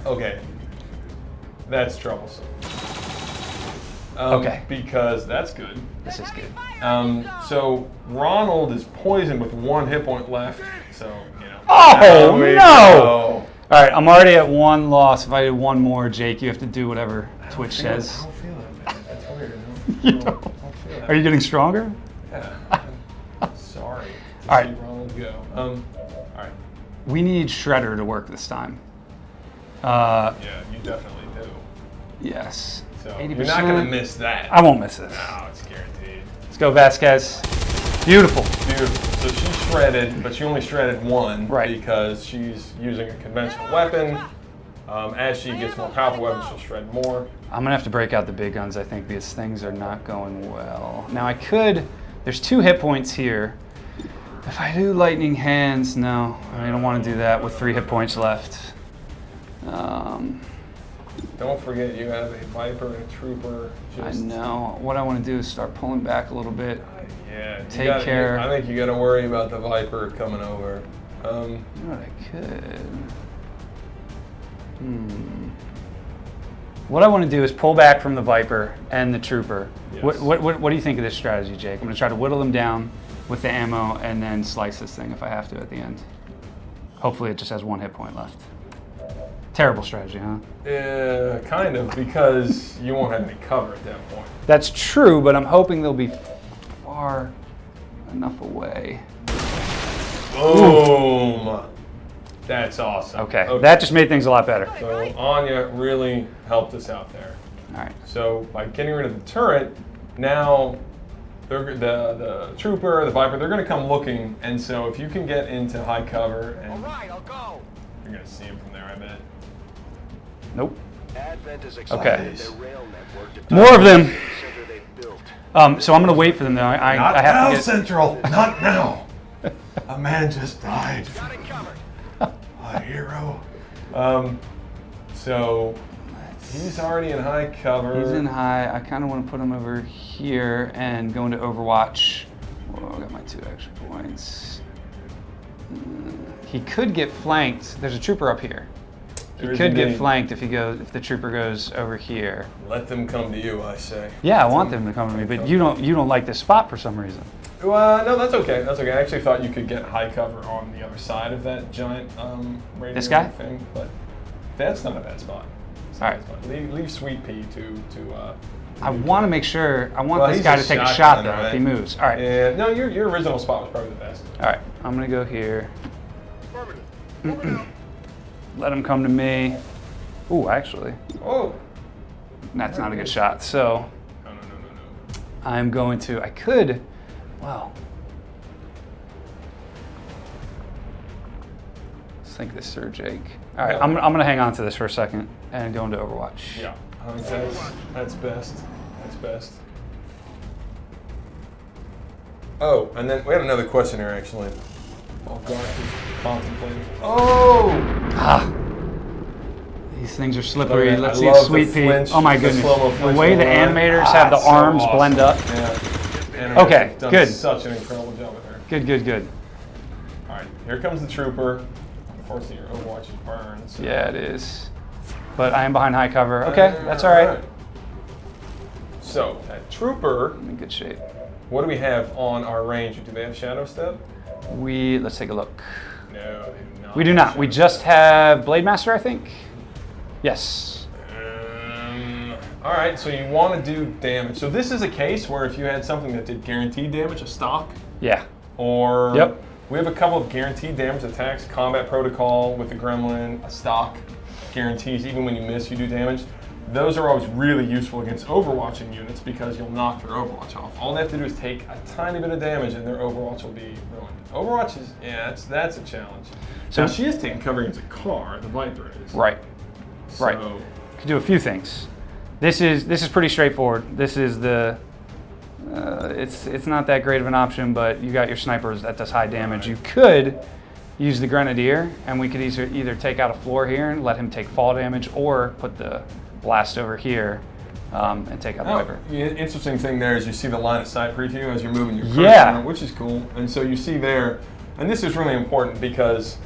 Okay. That's troublesome. Okay. Because that's good. This is good. So Ronald is poisoned with 1 hit point left. So, you know. Oh, no! Go. All right, I'm already at 1 loss. If I did 1 more, Jake, you have to do whatever Twitch says. I don't feel that bad. That's weird. You don't. Are you getting stronger? Yeah. I'm sorry. All right. See Ronald go. All right. We need Shredder to work this time. Yeah, you definitely do. Yes. So 80%. you're not going to miss that. I won't miss this. No, it's guaranteed. Let's go, Vasquez. Beautiful. Beautiful. So she's shredded, but she only shredded 1 Right. because she's using a conventional weapon. As she gets more powerful weapons, she'll shred more. I'm gonna have to break out the big guns, I think, because things are not going well. Now I could, there's 2 hit points here. If I do lightning hands, no, I don't want to do that with 3 hit points left. Don't forget you have a Viper and a Trooper. I know. What I want to do is start pulling back a little bit. Yeah. Take care. I think you got to worry about the Viper coming over. You know what I could? What I want to do is pull back from the Viper and the Trooper. Yes. What do you think of this strategy, Jake? I'm going to try to whittle them down with the ammo and then slice this thing if I have to at the end. Hopefully it just has 1 hit point left. Terrible strategy, huh? Yeah, kind of, because you won't have any cover at that point. That's true, but I'm hoping they'll be far enough away. Boom! Ooh. That's awesome. Okay, that just made things a lot better. So Anya really helped us out there. All right. So by getting rid of the turret, now the Trooper, the Viper, they're going to come looking, and so if you can get into high cover, and All right, I'll go. you're going to see them from there, I bet. Nope. Advent is Okay. their rail network to More of them. the center they've built. So I'm going to wait for them, though. I have now, to get... Central. Not now. A man just died. Got it covered. A hero. So he's already in high cover. He's in high. I kind of want to put him over here and go into Overwatch. Whoa, I got my 2 extra points. He could get flanked. There's a Trooper up here. He could get flanked if the Trooper goes over here. Let them come to you, I say. Yeah, I want them to come to me, but you don't like this spot for some reason. No, that's okay. That's okay. I actually thought you could get high cover on the other side of that giant radio This guy? thing, but that's not a bad spot. All right. Leave Sweet Pea to. I want to make sure. I want Well, this he's guy a to take a shotgun, shot though right? if he moves. All right. Yeah. No, your original spot was probably the best. All right. I'm gonna go here. Affirmative. Let him come to me. Ooh, actually, Oh. that's not a good shot. So No. I'm going to. I could. Well. Let's think this through, Jake. All right. I'm gonna hang on to this for a second and go into Overwatch. Yeah. I think that's best. That's best. Oh, and then we had another question here actually. Oh, Garth is contemplating. Oh! Ah. These things are slippery. Look at that. Let's I see if love Sweet the Pea. flinch, Oh my the goodness. slow-mo The flinch way the going on. animators have the It's so arms awesome. blend up. Yeah. Animators Okay, have done good. Such an incredible job with her. Good, good, good. All right, here comes the trooper. Unfortunately, your Overwatch is burned. So. Yeah, it is. But I am behind high cover. Okay, that's all right. So, that trooper, I'm in good shape. what do we have on our ranger? Do they have shadow step? Let's take a look. No, they do not. We do not. We just have Blade Master, I think. Yes. All right, so you want to do damage. So this is a case where if you had something that did guaranteed damage, a stock, Yeah. or Yep. we have a couple of guaranteed damage attacks, combat protocol with the gremlin, a stock guarantees even when you miss, you do damage. Those are always really useful against overwatching units because you'll knock their overwatch off. All they have to do is take a tiny bit of damage and their overwatch will be ruined. Overwatch is, yeah, that's a challenge. So now she is taking cover against a car, the Viper is. Right. So, Right. Could do a few things. This is pretty straightforward. This is the it's not that great of an option, but you got your snipers that does high damage. You could use the Grenadier, and we could either take out a floor here and let him take fall damage, or put the blast over here and take out the Viper. The interesting thing there is you see the line of sight preview as you're moving your cursor, Yeah. which is cool. And so you see there, and this is really important because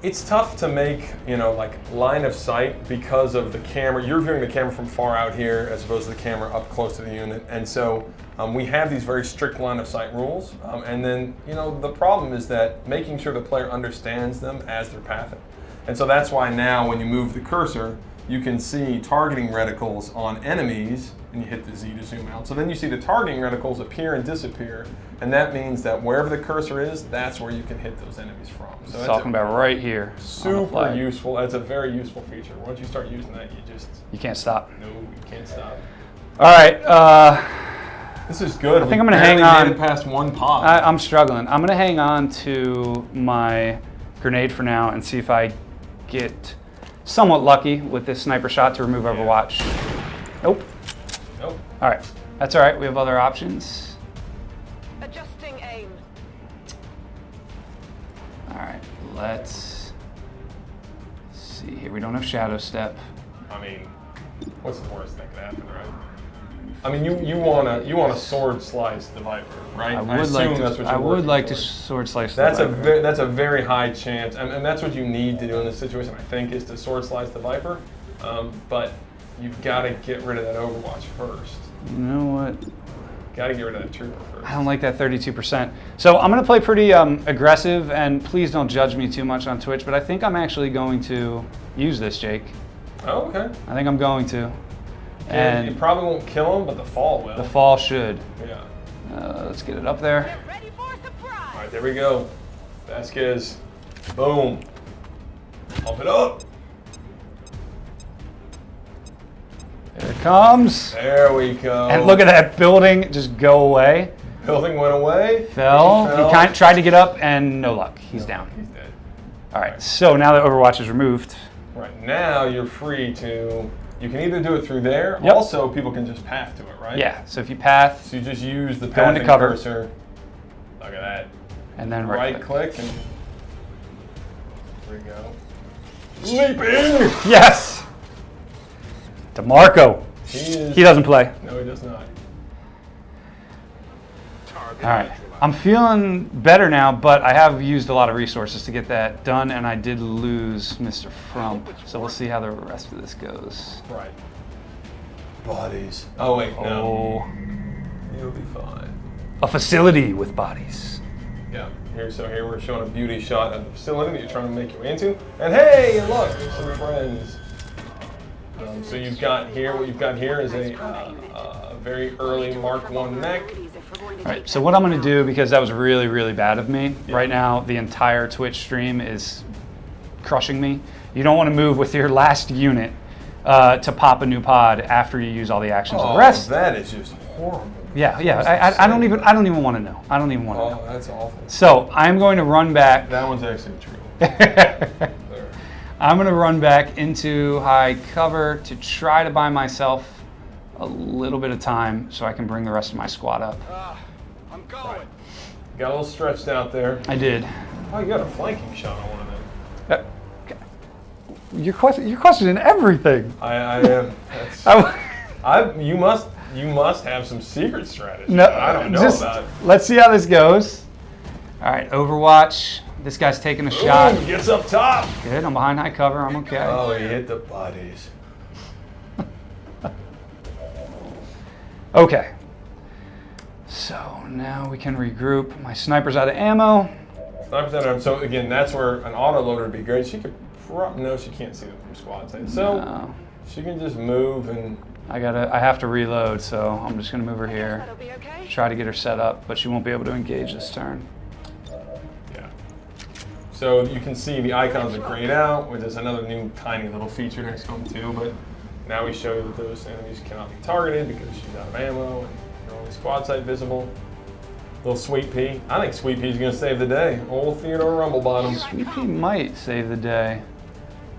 it's tough to make, like line of sight because of the camera. You're viewing the camera from far out here as opposed to the camera up close to the unit. And so we have these very strict line of sight rules. And then, the problem is that making sure the player understands them as they're pathing. And so that's why now when you move the cursor, you can see targeting reticles on enemies, and you hit the Z to zoom out. So then you see the targeting reticles appear and disappear, and that means that wherever the cursor is, that's where you can hit those enemies from. So that's Talking about right here. super useful. That's a very useful feature. Once you start using that, you can't stop. No, you can't stop. All right. This is good. I think I'm going to hang on. Made it past one pod. I'm struggling. I'm going to hang on to my grenade for now and see if I get somewhat lucky with this sniper shot to remove Overwatch. Nope. Nope. All right. That's all right. We have other options. Adjusting aim. All right. Let's see here. We don't have shadow step. I mean, what's the worst that could happen, right? I mean, you wanna sword slice the Viper, right? I would like to sword slice. That's the Viper. that's a very high chance, and that's what you need to do in this situation. I think is to sword slice the Viper, but you've got to get rid of that Overwatch first. You know what? Got to get rid of that trooper first. I don't like that 32%. So I'm going to play pretty aggressive, and please don't judge me too much on Twitch, but I think I'm actually going to use this, Jake. Oh, okay. I think I'm going to. And you probably won't kill him, but the fall will. The fall should. Yeah. Let's get it up there. Get ready for a surprise. All right, there we go. Vasquez. Boom. Pump it up. There it comes. There we go. And look at that building just go away. Building went away. Fell. He tried to get up, and no luck. He's down. He's dead. All right, so now that Overwatch is removed. Right, now you're free to, you can either do it through there, Yep. also people can just path to it, right? Yeah, so if you path, So you just use the Go into pathing cover. cursor. Look at that. and then Right right click. click and there we go. Leaping! Yes! DeMarco. He He doesn't play. No, he does not. All right. I'm feeling better now, but I have used a lot of resources to get that done, and I did lose Mr. Frump. So we'll see how the rest of this goes. Right. Bodies. Oh wait, no. You'll be fine. A facility with bodies. Yeah. Here we're showing a beauty shot of the facility that you're trying to make your way into. And hey, look, some friends. So you've got here, what you've got here is a very early Mark I mech. All right, so what I'm going to do, because that was really, really bad of me, right now the entire Twitch stream is crushing me. You don't want to move with your last unit to pop a new pod after you use all the actions. Oh, the rest, that is just horrible. Yeah. I don't even want to know. I don't even want to know. Oh, that's awful. So I'm going to run back. That one's actually true. There. I'm going to run back into high cover to try to buy myself a little bit of time so I can bring the rest of my squad up. I'm going. Got a little stretched out there. I did. Oh, you got a flanking shot on one of them. You're questioning everything. I am. You must have some secret strategy. No, I don't know about it. Let's see how this goes. All right, Overwatch. This guy's taking a shot. Ooh, gets up top. Good, I'm behind high cover. I'm okay. Oh, he hit the bodies. Okay. So now we can regroup. My sniper's out of ammo. Sniper's out of ammo. So again, that's where an autoloader would be great. She could. No, she can't see them from squad side. So No. she can just move and. I have to reload, so I'm just gonna move her here. That'll be okay. Try to get her set up, but she won't be able to engage this turn. Yeah. So you can see the icons are grayed out, which is another new tiny little feature in XCOM 2, but now we show you that those enemies cannot be targeted because she's out of ammo and they're only squad sight visible. Little Sweet Pea. I think Sweet Pea's gonna save the day. Old Theodore Rumblebottom. Sweet Pea might save the day.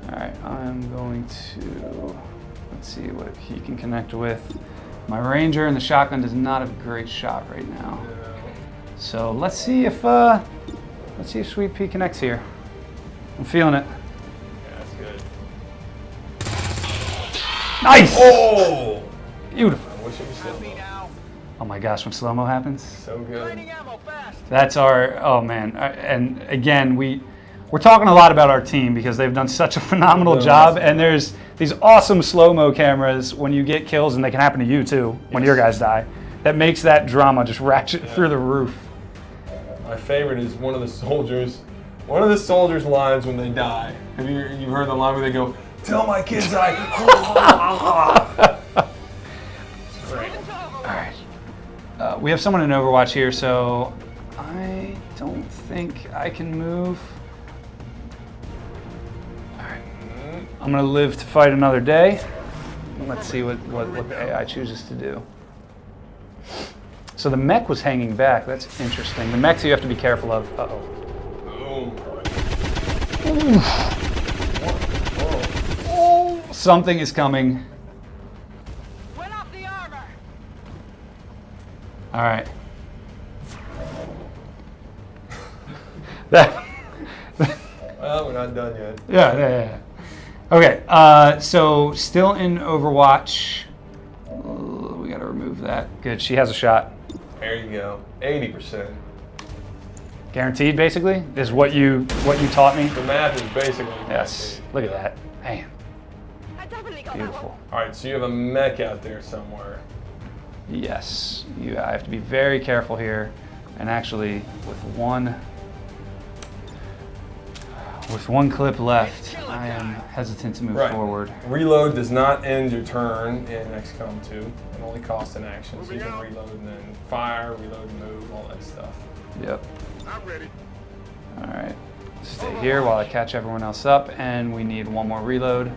All right, I'm going to, let's see what he can connect with. My Ranger and the shotgun does not have a great shot right now. So let's see if Sweet Pea connects here. I'm feeling it. Yeah, that's good. Nice! Oh! Beautiful. I wish it was still low. Oh my gosh, when slow-mo happens. So good. That's our, oh man. And again, we're talking a lot about our team because they've done such a phenomenal job, and there's these awesome slow-mo cameras when you get kills, and they can happen to you too when your guys die. That makes that drama just ratchet through the roof. My favorite is one of the soldiers' lines when they die. Have you heard the line where they go, "Tell my kids I." It's great. All right. We have someone in Overwatch here, so I don't think I can move. All right. I'm gonna live to fight another day. Let's see what the AI chooses to do. So the mech was hanging back. That's interesting. The mechs you have to be careful of. Uh-oh. Boom. Oh, something is coming. Went off the armor. All right. That. Well, we're not done yet. Yeah. Okay, so still in Overwatch. We gotta remove that. Good, she has a shot. There you go. 80%. Guaranteed, basically, is what you taught me. The math is basically. Yes, look at that. Man, I definitely got that beautiful. one. All right, so you have a mech out there somewhere. Yes, I have to be very careful here. And actually, with one clip left, I am hesitant to move forward. Reload does not end your turn in XCOM 2. It only costs an action, so you can reload and then fire, reload, move, all that stuff. Yep. I'm ready. All right, stay here while I catch everyone else up, and we need one more reload.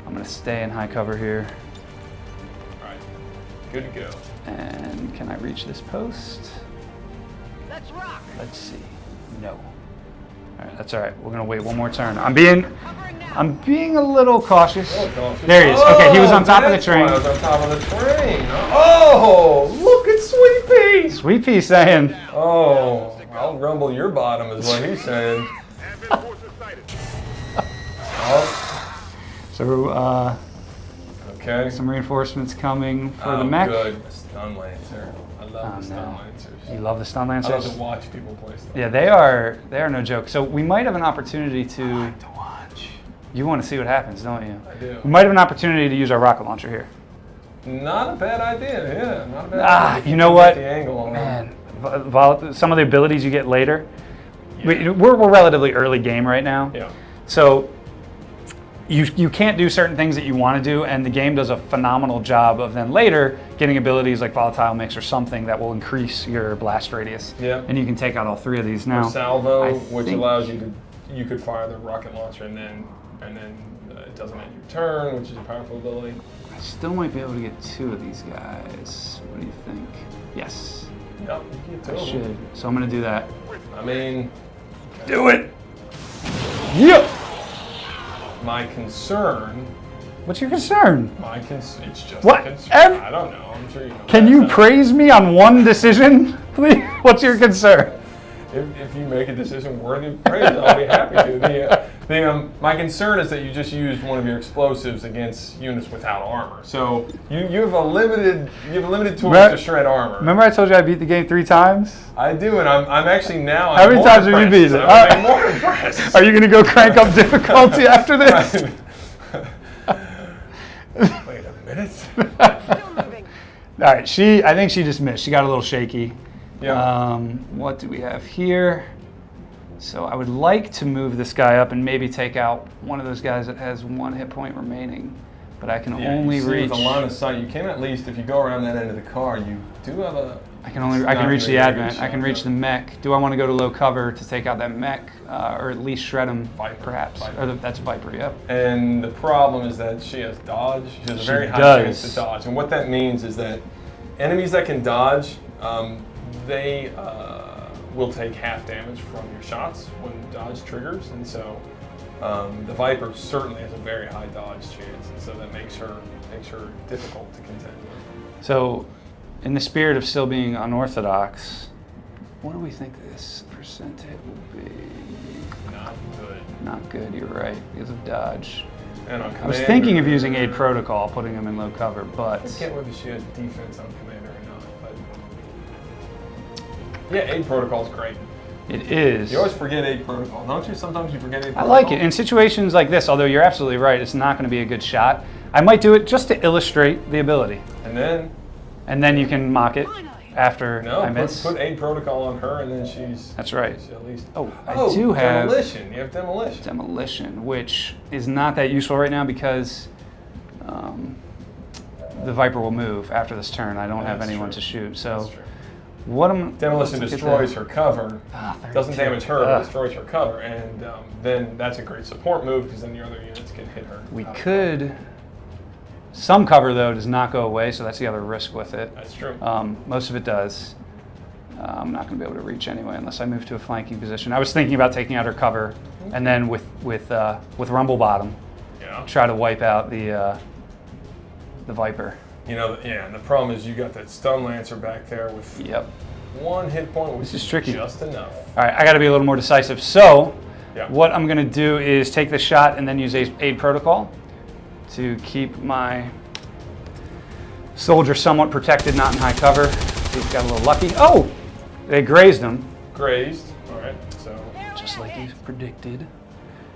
I'm gonna stay in high cover here. All right, good to go. And can I reach this post? Let's rock. Let's see. No. All right, that's all right. We're gonna wait one more turn. I'm being a little cautious. There he is. Okay, he was on top of the train. He was on top of the train. Oh, look at Sweet Pea. Sweet Pea saying, "Oh, I'll rumble your bottom," is what he's saying. Oh. So, okay. some reinforcements coming for the mech. Good. The stun lancer. I love the stun lancers. You love the stun I lancers? love to watch people play stun. Yeah, they are no joke. So we might have an opportunity to. I like to watch. You want to see what happens, don't you? I do. We might have an opportunity to use our rocket launcher here. Not a bad idea. Yeah, not a bad idea. You know what? The angle on Man, some of the abilities you get later. Yeah. We're relatively early game right now. Yeah. So you can't do certain things that you want to do, and the game does a phenomenal job of then later getting abilities like volatile mix or something that will increase your blast radius. Yeah. And you can take out all three of these now. Or salvo, which allows you could fire the rocket launcher and then it doesn't end your turn, which is a powerful ability. I still might be able to get two of these guys. What do you think? Yes. Yep, you can get two I of them. should. So I'm gonna do that. I mean, Do it! Yep! my concern. What's your concern? It's just What? a concern. I don't know. I'm sure you know. Can you praise me on one decision? Please, what's your concern? If you make a decision worthy of praise, I'll be happy to. My concern is that you just used one of your explosives against units without armor. So you have a limited tools to shred armor. Remember I told you I beat the game 3 times? I do, and I'm actually now. How many times have you beat it? I'm more impressed. Are you going to go crank up difficulty after this? Wait a minute. Still moving. All right, I think she just missed. She got a little shaky. Yeah. What do we have here? So I would like to move this guy up and maybe take out one of those guys that has 1 hit point remaining, but I can only you see reach. with a line of sight. You can at least, if you go around that end of the car, you do have a. I can reach the advent. I can reach the mech. Do I want to go to low cover to take out that mech, or at least shred him? Viper. Perhaps. Viper. Or that's Viper. Yep. And the problem is that she has dodge. She has a very high chance to dodge. And what that means is that enemies that can dodge, they will take half damage from your shots when dodge triggers. And so the Viper certainly has a very high dodge chance. And so that makes her difficult to contend with. So, in the spirit of still being unorthodox, what do we think this percent hit will be? Not good. Not good, you're right, because of dodge. And on I was Commander, thinking of using aid protocol, putting him in low cover, but... I forget whether she has defense on Commander or not, but... Yeah, aid protocol is great. It is. You always forget aid protocol, don't you? Sometimes you forget aid protocol. I like it. In situations like this, although you're absolutely right, it's not going to be a good shot. I might do it just to illustrate the ability. And then you can mock it after no, I miss. put aid protocol on her, and then she's. That's right. She's at least. Oh, I do have demolition. You have demolition. Demolition, which is not that useful right now because the Viper will move after this turn. I don't have anyone to shoot. So what am demolition destroys her cover. Doesn't damage her, but destroys her cover, and then that's a great support move because then your other units can hit her. We could. Some cover, though, does not go away, so that's the other risk with it. That's true. Most of it does. I'm not going to be able to reach anyway unless I move to a flanking position. I was thinking about taking out her cover, and then with Rumble Bottom, try to wipe out the Viper. You know, yeah, and the problem is you got that Stun Lancer back there with 1 hit point, which is tricky. Just enough. All right, I got to be a little more decisive. So what I'm going to do is take the shot and then use aid protocol to keep my soldier somewhat protected, not in high cover. See, he got a little lucky. Oh, they grazed him. Grazed. All right. So just like he predicted.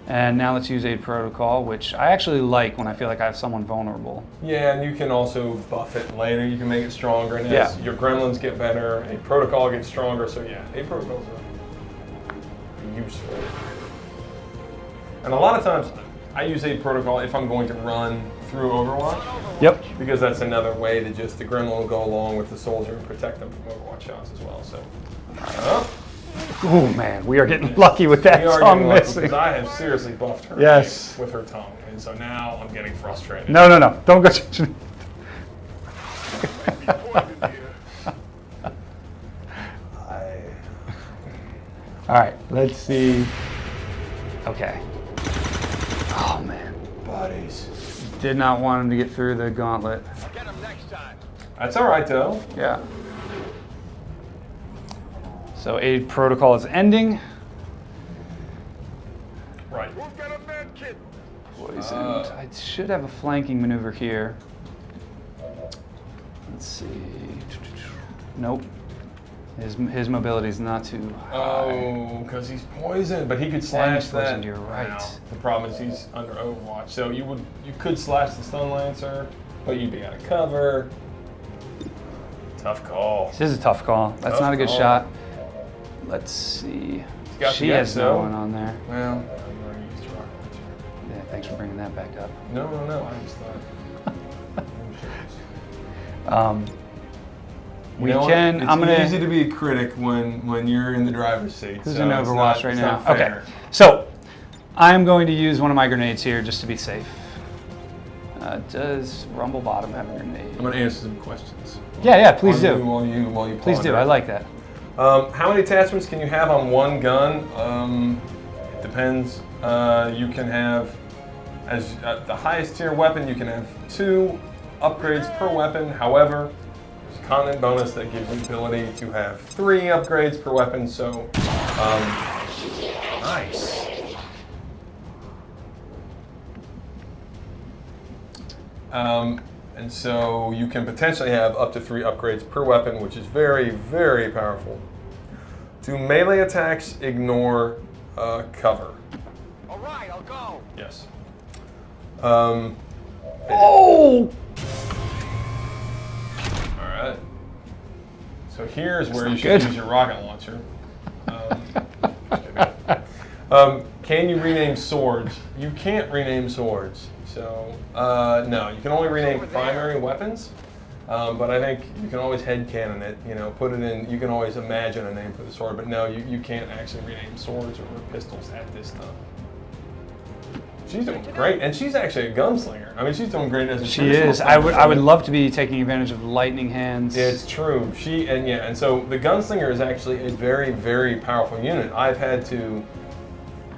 And now let's use aid protocol, which I actually like when I feel like I have someone vulnerable. yeah, and you can also buff it later. You can make it stronger, and as your gremlins get better, aid protocol gets stronger. So yeah, aid protocols are useful. And a lot of times, I use aid protocol if I'm going to run through Overwatch. Yep. Because that's another way to just, the gremlin will go along with the soldier and protect them from Overwatch shots as well. So, oh man, we are getting lucky with that tongue missing. Because I have seriously buffed her with her tongue. And so now I'm getting frustrated. No, don't go. All right, let's see. Okay. Oh man, buddies. Did not want him to get through the gauntlet. Get him next time. That's all right though. Yeah. So aid protocol is ending. Right. We've got a med kit. Poisoned. I should have a flanking maneuver here. Let's see. Nope. His mobility is not too high. Oh, because he's poisoned, but he could slash that. Poisoned, you're right. Wow. The problem is he's under Overwatch, so you could slash the Stun Lancer, but you'd be out of cover. Tough call. This is a tough call. That's not a good shot. Let's see. She has no one on there. Well, you already used your rocket launcher. Yeah, thanks for bringing that back up. No. I just thought. It's easy to be a critic when you're in the driver's seat. Who's in Overwatch right now? Okay, so I'm going to use one of my grenades here just to be safe. Does Rumble Bottom have a grenade? I'm going to answer some questions. Yeah, please do. While you please do. I like that. How many attachments can you have on one gun? It depends. You can have, as the highest tier weapon, you can have 2 upgrades per weapon. However, there's content bonus that gives you the ability to have 3 upgrades per weapon. So, nice. And so you can potentially have up to 3 upgrades per weapon, which is very, very powerful. To melee attacks, ignore cover. All right, I'll go. Yes. Oh! All right. So here's where you not should good. use your rocket launcher. Can you rename swords? You can't rename swords. So, no, you can only rename primary weapons. But I think you can always headcanon it, you know, put it in, you can always imagine a name for the sword, but no, you can't actually rename swords or pistols at this time. She's doing great, and she's actually a gunslinger. I mean, she's doing great as a She is. I would love to be taking advantage of lightning hands. Yeah, it's true. And so the gunslinger is actually a very, very powerful unit. I've had to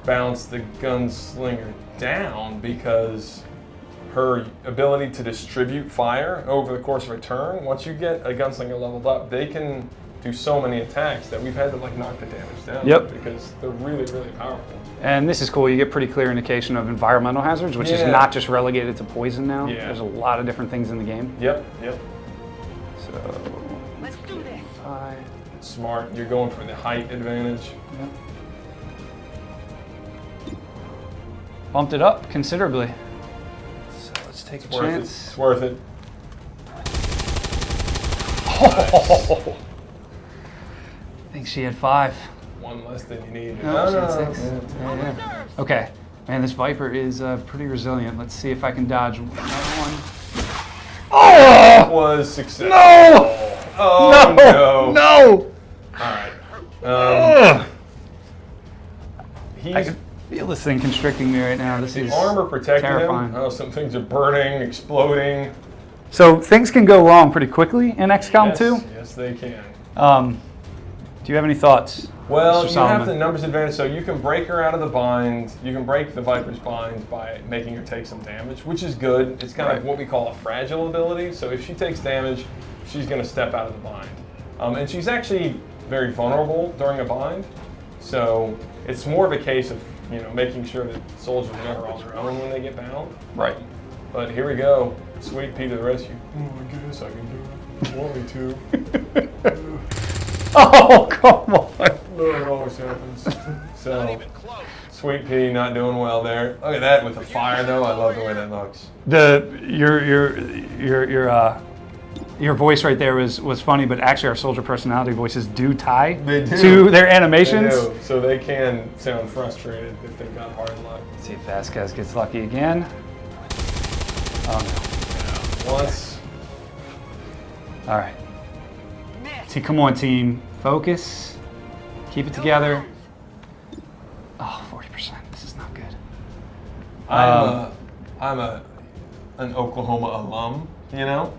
bounce the gunslinger down because her ability to distribute fire over the course of a turn, once you get a gunslinger leveled up, they can do so many attacks that we've had to like knock the damage down. Yep. Because they're really, really powerful. And this is cool. You get pretty clear indication of environmental hazards, which is not just relegated to poison now. Yeah. There's a lot of different things in the game. Yep. So, Let's do this. 5. Smart. You're going for the height advantage. Yep. Bumped it up considerably. So let's take a chance. It's worth it. Oh. I think she had 5. One less than you need. No, she had 6. Yeah. Yeah. Okay. Man, this Viper is pretty resilient. Let's see if I can dodge another one. That was successful. No! Oh no! No! All right. I can feel this thing constricting me right now. This The is armor protected terrifying. him. Oh, some things are burning, exploding. So things can go wrong pretty quickly in XCOM Yes, 2. yes, they can. Do you have any thoughts? Well, Mr. you Solomon? have the numbers advantage, so you can break her out of the bind. You can break the Viper's bind by making her take some damage, which is good. It's kind of what we call a fragile ability. So if she takes damage, she's going to step out of the bind. And she's actually very vulnerable during a bind. So it's more of a case of, you know, making sure that soldiers are never on their own when they get bound. Right. But here we go. Sweet Pea to the rescue. Oh, I guess I can do it. You want me to? Oh, come on. No, it always happens. Not So, even close. Sweet Pea not doing well there. Look at that with the fire though. I love the way that looks. Your voice right there was funny, but actually our soldier personality voices do tie They do. to their They animations. do. So they can sound frustrated if they've got hard luck. Let's see if Vasquez gets lucky again. Oh no. Once. All right. Miss. See, come on, team. Focus. Keep it together. Oh, 40%. This is not good. I'm an Oklahoma alum, you know?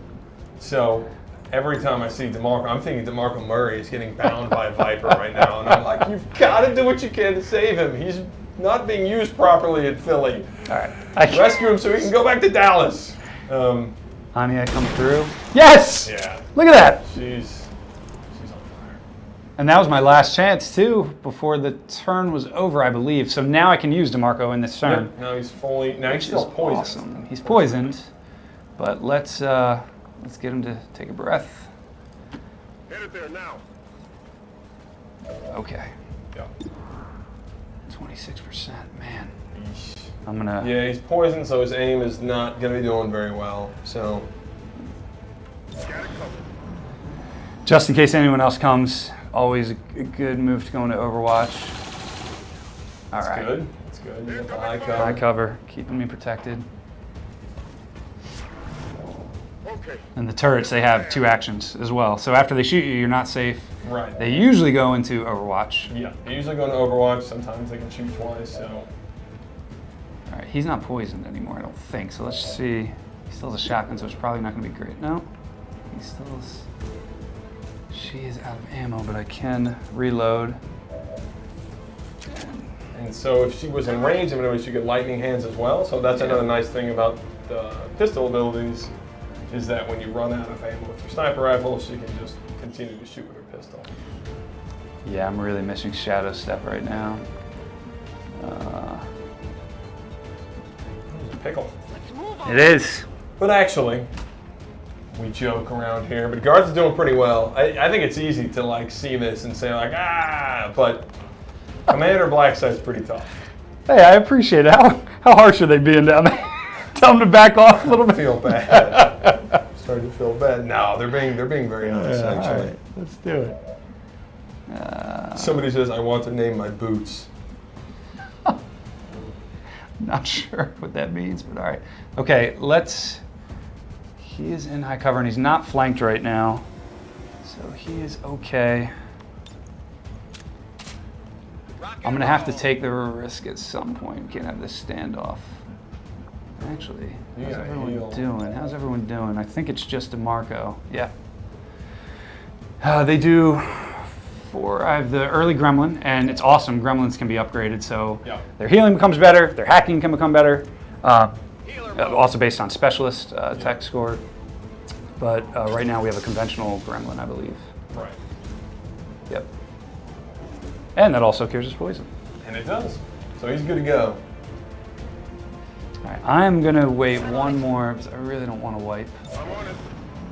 So every time I see DeMarco, I'm thinking DeMarco Murray is getting bound by a Viper right now. And I'm like, you've got to do what you can to save him. He's not being used properly at Philly. All right. Rescue him so he can go back to Dallas. Anya come through. Yes! Yeah. Look at that. She's on fire. And that was my last chance, too, before the turn was over, I believe. So now I can use DeMarco in this turn. Yep, now he's fully, now he's Which still is poisoned. awesome. He's poisoned, but let's get him to take a breath. Headed there now. Okay, Yeah. 26%, man. Yeesh. I'm gonna. Yeah, he's poisoned, so his aim is not going to be doing very well. So, Got it covered. Just in case anyone else comes, always a good move to go into Overwatch. All it's right. good. It's good. You got the high High cover. cover, keeping me protected. Okay. And the turrets, they have 2 actions as well. So after they shoot you, you're not safe. Right. They usually go into Overwatch. Yeah, they usually go into Overwatch. Sometimes they can shoot twice. So, All right, he's not poisoned anymore, I don't think. So let's see. He still has a shotgun, so it's probably not going to be great. No, he still is. She is out of ammo, but I can reload. and so if she was in range of anybody, she could lightning hands as well. So that's another nice thing about the pistol abilities is that when you run out of ammo with your sniper rifles, you can just continue to shoot with your pistol. Yeah, I'm really missing Shadow Step right now. There's a pickle. It is. But actually, we joke around here, but Garth's doing pretty well. I think it's easy to like see this and say like, ah, but Commander Blacksite's pretty tough. Hey, I appreciate it. How harsh are they being down there? Tell them to back off a little bit. I feel bad. Starting to feel bad. No, they're being very nice actually. All right, let's do it. Somebody says I want to name my boots. Not sure what that means, but all right. Okay, let's. He is in high cover and he's not flanked right now, so he is okay. I'm gonna have to take the risk at some point. Can't have this standoff. Actually, how's everyone doing? How's everyone doing? I think it's just DeMarco. Yeah. They do. I have the early gremlin, and it's awesome. Gremlins can be upgraded, so their healing becomes better, their hacking can become better. Also based on specialist tech score. But right now we have a conventional gremlin, I believe. Right. Yep. And that also cures his poison. And it does. So he's good to go. All right, I'm gonna wait one more because I really don't want to wipe.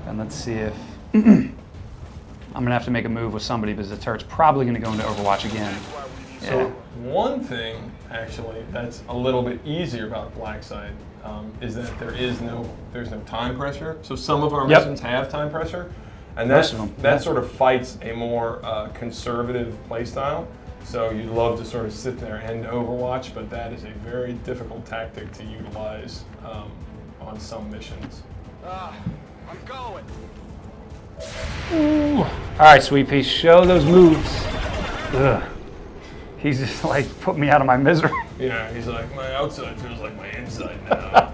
And let's see if I'm gonna have to make a move with somebody because the turret's probably gonna go into Overwatch again. So one thing actually that's a little bit easier about Blacksite is that there's no time pressure. So some of our missions have time pressure, and that sort of fights a more conservative playstyle. So you'd love to sort of sit there and Overwatch, but that is a very difficult tactic to utilize on some missions. I'm going. Ooh. All right, Sweet Pea, show those moves. Ugh. He's just like put me out of my misery. Yeah, he's like, my outside feels like my inside now.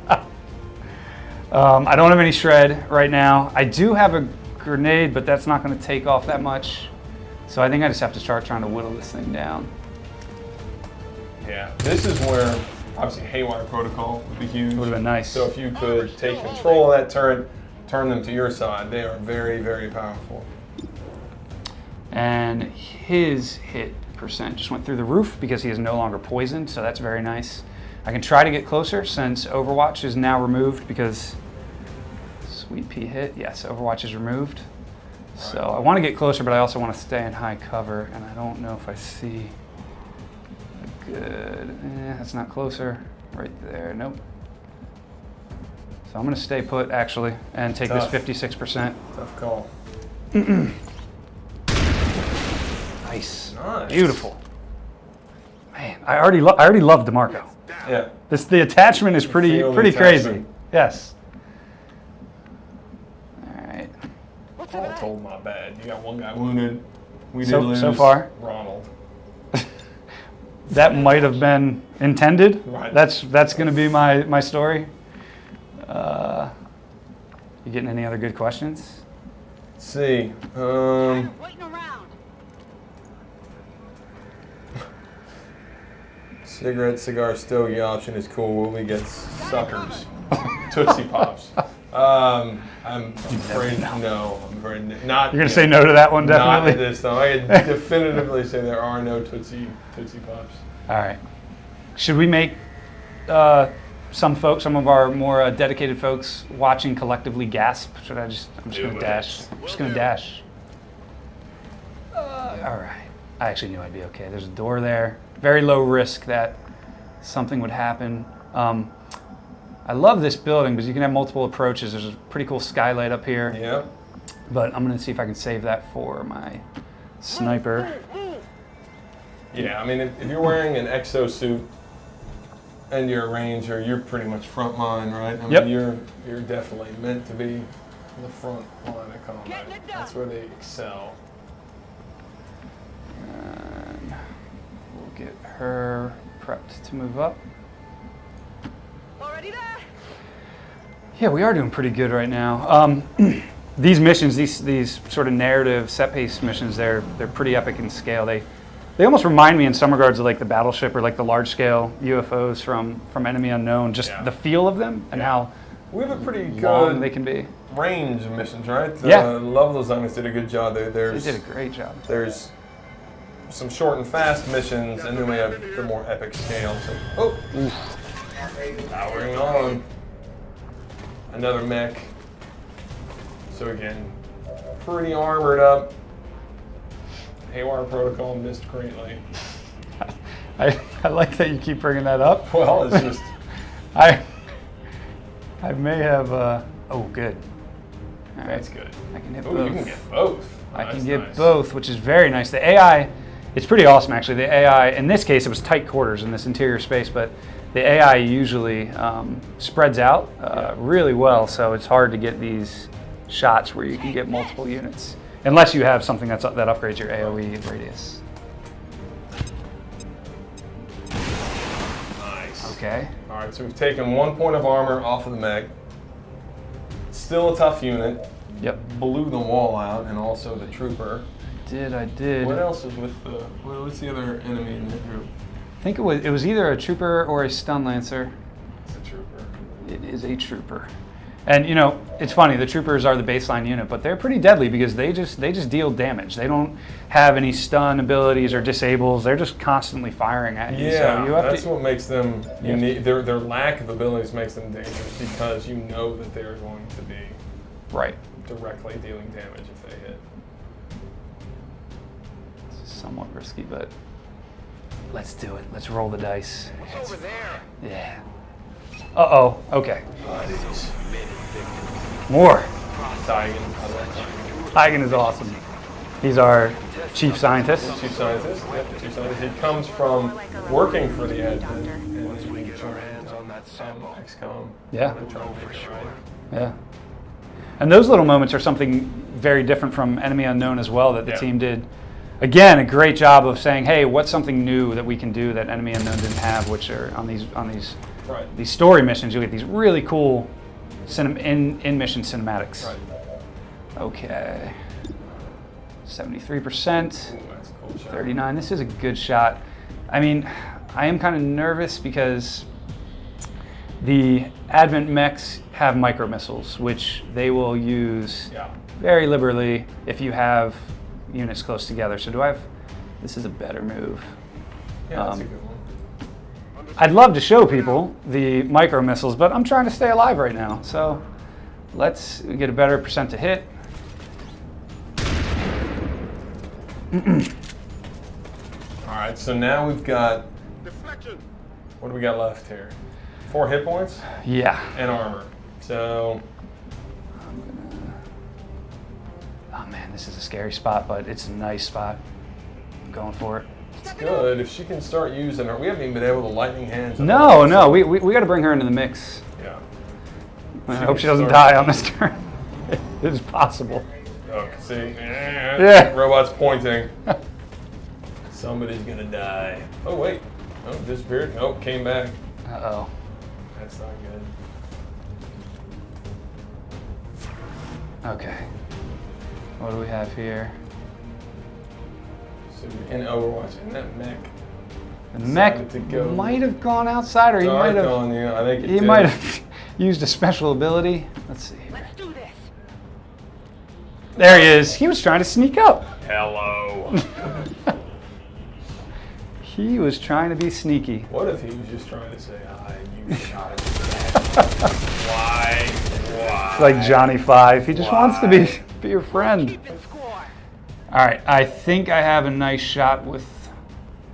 I don't have any shred right now. I do have a grenade, but that's not going to take off that much. So I think I just have to start trying to whittle this thing down. Yeah, this is where obviously Haywire Protocol would be huge. Would have been nice. So if you could take control of that turret, turn them to your side, they are very, very powerful. And his hit percent just went through the roof because he is no longer poisoned, so that's very nice. I can try to get closer since Overwatch is now removed because Sweet Pea hit. Yes, Overwatch is removed. So I want to get closer, but I also want to stay in high cover, and I don't know if I see a good. That's not closer. Right there. Nope. So I'm going to stay put actually and take this 56%. Tough call. Nice. Nice. Beautiful. Man, I already love DeMarco. Yeah. The attachment is pretty crazy. Yes. All right. All told, my bad. You got one guy wounded. We did lose so far. Ronald. That might have been intended. Right. That's going to be my story. You getting any other good questions? Let's see. Waiting around. Cigarette, cigar, stogie option is cool. Will we get suckers? Tootsie Pops. I'm afraid no. I'm afraid not. You're gonna say no to that one, Not definitely. at this time. I can definitively say there are no Tootsie Pops. All right. Should we make some of our more dedicated folks watching collectively gasp? I'm just gonna dash. I'm just gonna dash. All right. I actually knew I'd be okay. There's a door there. Very low risk that something would happen. I love this building because you can have multiple approaches. There's a pretty cool skylight up here. Yeah. But I'm going to see if I can save that for my sniper. Yeah, I mean, if you're wearing an exosuit and you're a ranger, you're pretty much front line, right? I mean, you're definitely meant to be the front line of combat. That's where they excel. And we'll get her prepped to move up. Already there? Yeah, we are doing pretty good right now. These missions, these sort of narrative set-piece missions, they're pretty epic in scale. They almost remind me in some regards of like the Battleship or like the large-scale UFOs from Enemy Unknown. Just the feel of them and how We have a pretty long good they can be. range of missions, right? Yeah. Level designers did a good job. They did a great job. There's some short and fast missions, and then we have the more epic scale. So, powering on. Another mech. So again, pretty armored up. Haywire Protocol missed greatly. I like that you keep bringing that up. Well, it's just... I may have... oh, good. All right. That's good. I can hit Oh, both. you can get both. I That's can get nice. both, which is very nice. The AI, it's pretty awesome actually. The AI, in this case, it was tight quarters in this interior space, but the AI usually spreads out really well, so it's hard to get these shots where you can get multiple units, unless you have something that upgrades your AoE radius. Nice. Okay. All right, so we've taken 1 point of armor off of the mech. Still a tough unit. Yep. Blew the wall out, and also the trooper. I did. What else is with the... What's the other enemy in the group? I think it was either a trooper or a stun lancer. It's a trooper. It is a trooper. And you know, it's funny, the troopers are the baseline unit, but they're pretty deadly because they just deal damage. They don't have any stun abilities or disables. They're just constantly firing at you. Yeah, so you have that's to, what makes them unique. Their lack of abilities makes them dangerous because you know that they're going to be right. directly dealing damage if they hit. It's somewhat risky, but let's do it. Let's roll the dice. What's over there? Yeah. Uh-oh. Okay. More. Tigan, I love Tigan. Tigan is awesome. He's our chief scientist. Chief scientist. Yep, chief scientist. He comes from working for the admin and he joined XCOM. Yeah. And trying to figure it out. Yeah. And those little moments are something very different from Enemy Unknown as well that the Yeah. team did. Again, a great job of saying, hey, what's something new that we can do that Enemy Unknown didn't have, which are on these Right. these story missions, you get these really cool in-mission cinematics. Right. Okay. 73%, Ooh, that's a cool shot. 39. This is a good shot. I mean, I am kind of nervous because the Advent mechs have micro missiles, which they will use Yeah. very liberally if you have units close together. So do I have, this is a better move. Yeah, that's a good one. I'd love to show people the micro missiles, but I'm trying to stay alive right now. So let's get a better percent to hit. All right, so now we've got, Deflection. what do we got left here? 4 hit points Yeah. and armor. So, Oh man, this is a scary spot, but it's a nice spot. I'm going for it. it's good. If she can start using her, we haven't even been able to lightning hands. No, we got to bring her into the mix. Yeah. I hope she doesn't die on this turn. It is possible. Oh, see? Yeah. Robot's pointing. Somebody's gonna die. Oh, wait. Oh, disappeared. Nope, came back. Uh-oh. That's not good. Okay. What do we have here? So in Overwatch, in that mech. The mech Decided to go might have gone outside, or he might dark have. on you. I think it He did. might have used a special ability. Let's see. Let's do this. There he is. He was trying to sneak up. Hello. He was trying to be sneaky. What if he was just trying to say hi and you shot him? Why? It's like Johnny Five. He just wants to be your friend. Keeping score. All right. I think I have a nice shot with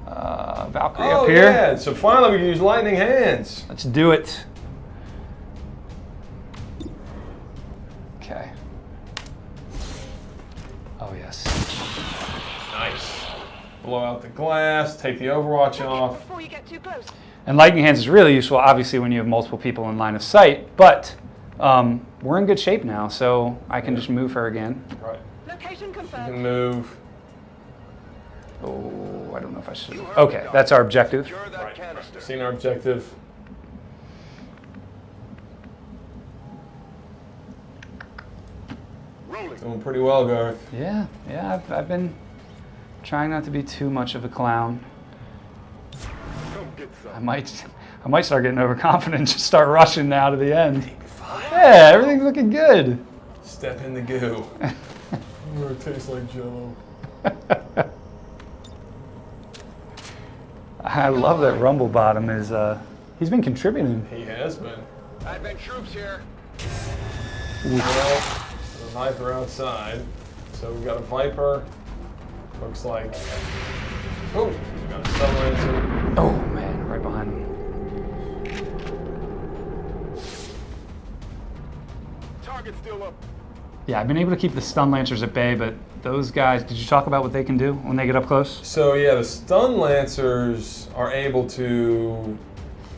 Valkyrie Oh, up here. yeah. So finally we can use lightning hands. Let's do it. Okay. Oh, yes. Nice. Blow out the glass, take the Overwatch off. Before you get too close. And lightning hands is really useful, obviously, when you have multiple people in line of sight, but we're in good shape now, so I can just move her again. Right. Location You can confirmed. move. Oh, I don't know if I should. Okay, that's our objective. Secure that Right. canister. Seen our objective. Rolling. Doing pretty well, Garth. Yeah, I've been trying not to be too much of a clown. Come get some. I might start getting overconfident and just start rushing now to the end. Yeah, everything's looking good. Step in the goo. It tastes like Jello. I love that Rumblebottom is, he's been contributing. He has been. Advent troops here. Well, the Viper outside. So we've got a Viper. Looks like. Oh, we've got a Stun Lancer. Oh man, right behind him. Target still up. Yeah, I've been able to keep the Stun Lancers at bay, but those guys, did you talk about what they can do when they get up close? So yeah, the Stun Lancers are able to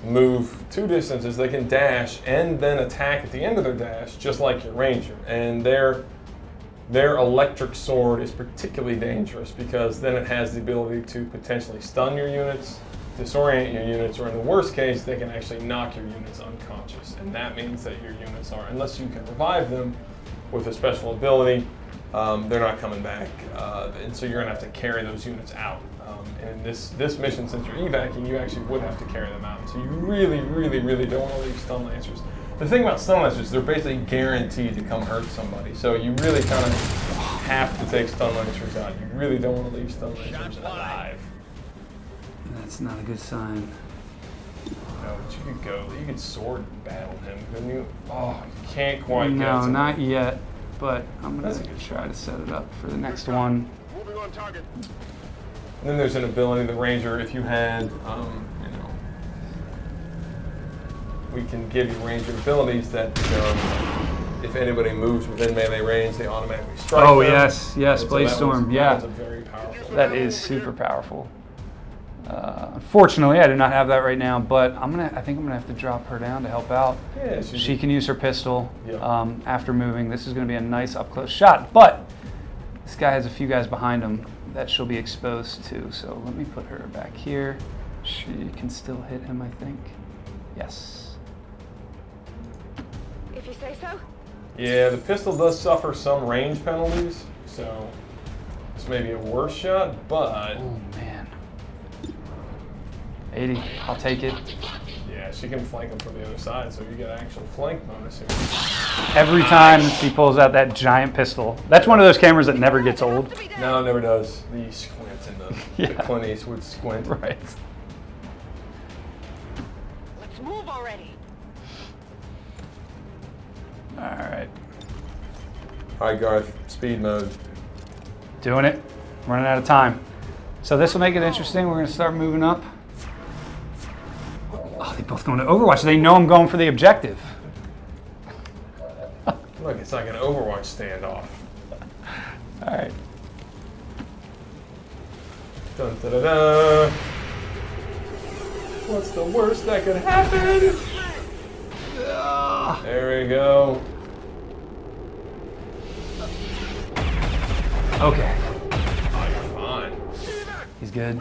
move 2 distances. They can dash and then attack at the end of their dash, just like your Ranger. And their electric sword is particularly dangerous because then it has the ability to potentially stun your units, disorient your units, or in the worst case, they can actually knock your units unconscious. And that means that your units are, unless you can revive them with a special ability, they're not coming back. And so you're gonna have to carry those units out. And in this mission, since you're evacing, you actually would have to carry them out. So you really, really, really don't want to leave Stun Lancers. The thing about Stun Lancers, they're basically guaranteed to come hurt somebody. So you really kind of have to take Stun Lancers out. You really don't want to leave Stun Lancers alive. That's not a good sign. No, but you could go, you could sword battle him, couldn't you? Oh, you can't quite get to No, him. not yet, but I'm That's gonna a good try shot. to set it up for the next one. Moving on target. And then there's an ability, the Ranger, if you had, you know, we can give you Ranger abilities that, if anybody moves within melee range, they automatically strike Oh, them. yes, And so Blaze that Storm, one's- yeah. That's a very powerful. That is super powerful. Unfortunately, I do not have that right now, but I think I'm gonna have to drop her down to help out. Yeah, She can use her pistol Yeah. after moving. This is gonna be a nice up close shot, but this guy has a few guys behind him that she'll be exposed to. So let me put her back here. She can still hit him, I think. Yes. If you say so. Yeah, the pistol does suffer some range penalties, so this may be a worse shot, but Oh man. 80, I'll take it. yeah, she can flank him from the other side, so you get actual flank bonus here. Every time she pulls out that giant pistol. That's one of those cameras that never gets old. No, it never does. The squint and the Yeah. Clint Eastwood squint. Right. Let's move already. All right. All right, Garth, speed mode. Doing it. Running out of time. So this will make it interesting. We're going to start moving up. Oh, they both going to Overwatch. They know I'm going for the objective. Look, it's like an Overwatch standoff. All right. Dun, da, da, da. What's the worst that could happen? There we go. Okay. Oh, you're fine. He's good.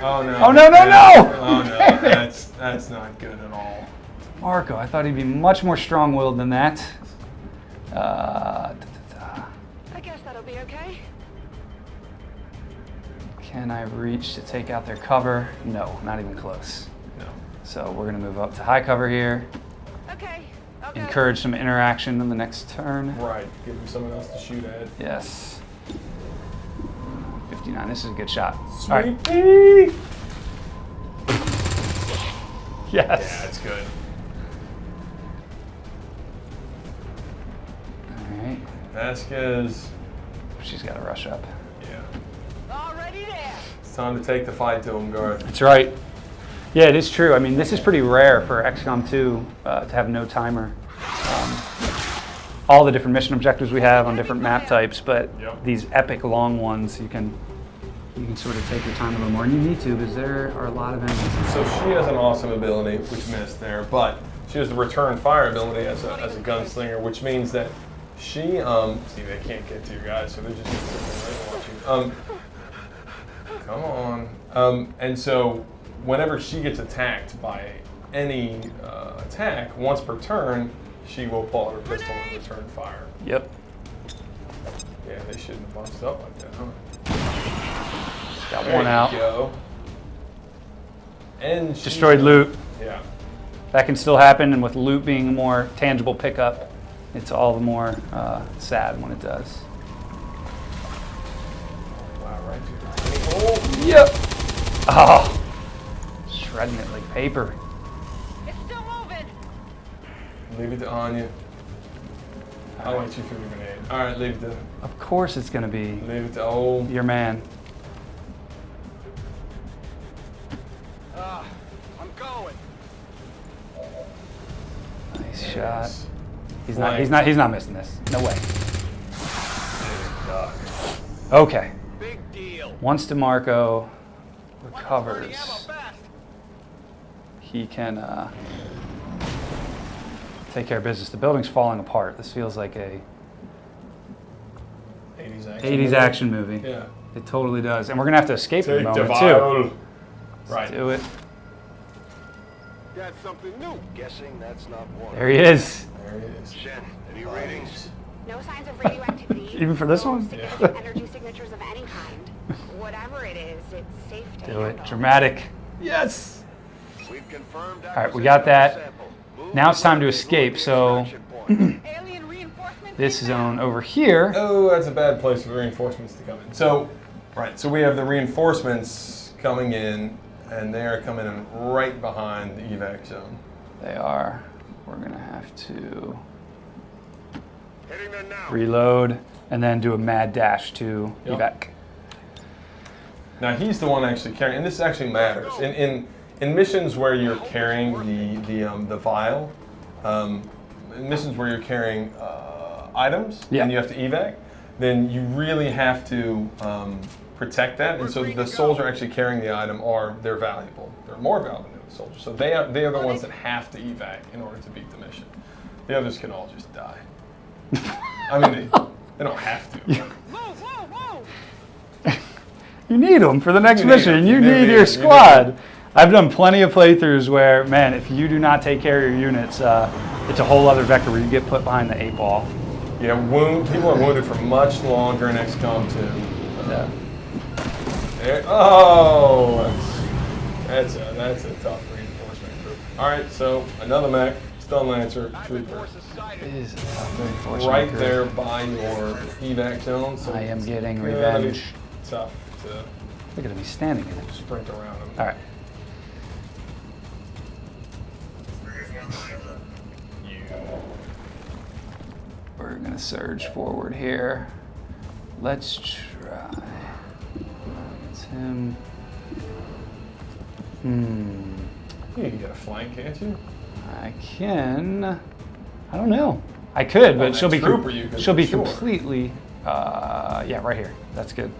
Oh no. Oh, no, no, no! Oh no, that's not good at all. Marco, I thought he'd be much more strong-willed than that. Da. I guess that'll be okay. Can I reach to take out their cover? No, not even close. No. So we're going to move up to high cover here. Okay. Okay. Encourage some interaction in the next turn. Right. Give him someone else to shoot at. Yes. 59. This is a good shot. Sweet All right. pea. Yes. Yeah, that's good. All right. Vasquez. She's got to rush up. Yeah. Already there. It's time to take the fight to him, Garth. That's right. Yeah, it is true. I mean, this is pretty rare for XCOM 2 to have no timer. All the different mission objectives we have on different map types, but Yep. these epic long ones, you can sort of take your time a little more, and you need to because there are a lot of enemies. So she has an awesome ability, which missed there, but she has the return fire ability as a gunslinger, which means that she, see, they can't get to you guys, so they're just sitting there watching. Come on. And so whenever she gets attacked by any attack, once per turn, she will pull out her pistol and return fire. Yep. Yeah, they shouldn't have busted up like that, huh? Got There one you out. go. And she, Destroyed loot. Yeah. That can still happen, and with loot being a more tangible pickup, it's all the more sad when it does. Wow, right through the tiny hole. Yep. Oh, shredding it like paper. It's still moving. Leave it to Anya. I'll let you through the grenade. All right, leave it to. Of course it's gonna be Leave it to old. your man. I'm going. Nice shot. Yes. He's not missing this. No way. Duck. Okay. Big deal. Once DeMarco Burning ammo recovers, fast. he can take care of business. The building's falling apart. This feels like a 80s action movie. Yeah. It totally does. And we're gonna have to escape in a Take moment the too. vial. Right. Let's do it. Got something new. Guessing that's not one. There he is. There it is. Shen, any readings? No signs of radioactivity. Even for this no one? significant energy signatures of any kind. Whatever it is, it's safe to Do it. handle. Dramatic. Yes. We've confirmed. All right, we got that. Now it's time to escape. So Alien reinforcements. this zone over here. Oh, that's a bad place for reinforcements to come in. So, right. So we have the reinforcements coming in, and they are coming in right behind the evac zone. They are. We're gonna have to Hitting there now. reload and then do a mad dash to Yep. evac. Now he's the one actually carrying, and this actually matters. In missions where you're carrying the vial, in missions where you're carrying items Yeah. and you have to evac, then you really have to protect that. And so the soldier actually carrying the item they're valuable. They're more valuable than the soldier. So they are the ones that have to evac in order to beat the mission. The others can all just die. I mean, they don't have to. Whoa, whoa, whoa! You need them for the next You need mission. 'em. You You need need your 'em. You squad. need I've done plenty of playthroughs where, man, if you do not take care of your units, it's a whole other vector where you get put behind the 8-ball. Yeah, people are wounded for much longer in XCOM 2. Yeah. Oh, that's a tough reinforcement group. All right, so another mech, stun lancer, trooper, It is a tough reinforcement right group. there by your evac zone. So I am it's getting gonna be revenge. Tough to Look at him, he's standing in it. sprint around them. All right. We're gonna surge forward here. Let's try. It's him. You can get a flank, can't you? I can. I don't know. I could, but On she'll that be trooper you could, she'll be sure. completely. Yeah, right here. That's good.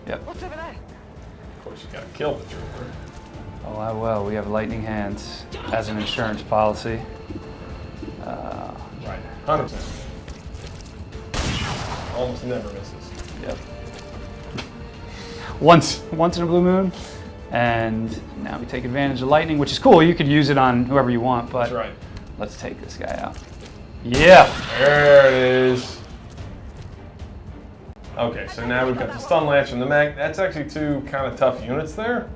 Yep. What's over there? Of course, you gotta kill the trooper. Oh, I will. We have lightning hands as an insurance policy. Right, 100%. Almost never misses. Yep. Once in a blue moon, and now we take advantage of lightning, which is cool. You could use it on whoever you want, but That's right. let's take this guy out. Yeah. There it is. Okay, so now we've got the stun lancer and the mech. That's actually two kind of tough units there.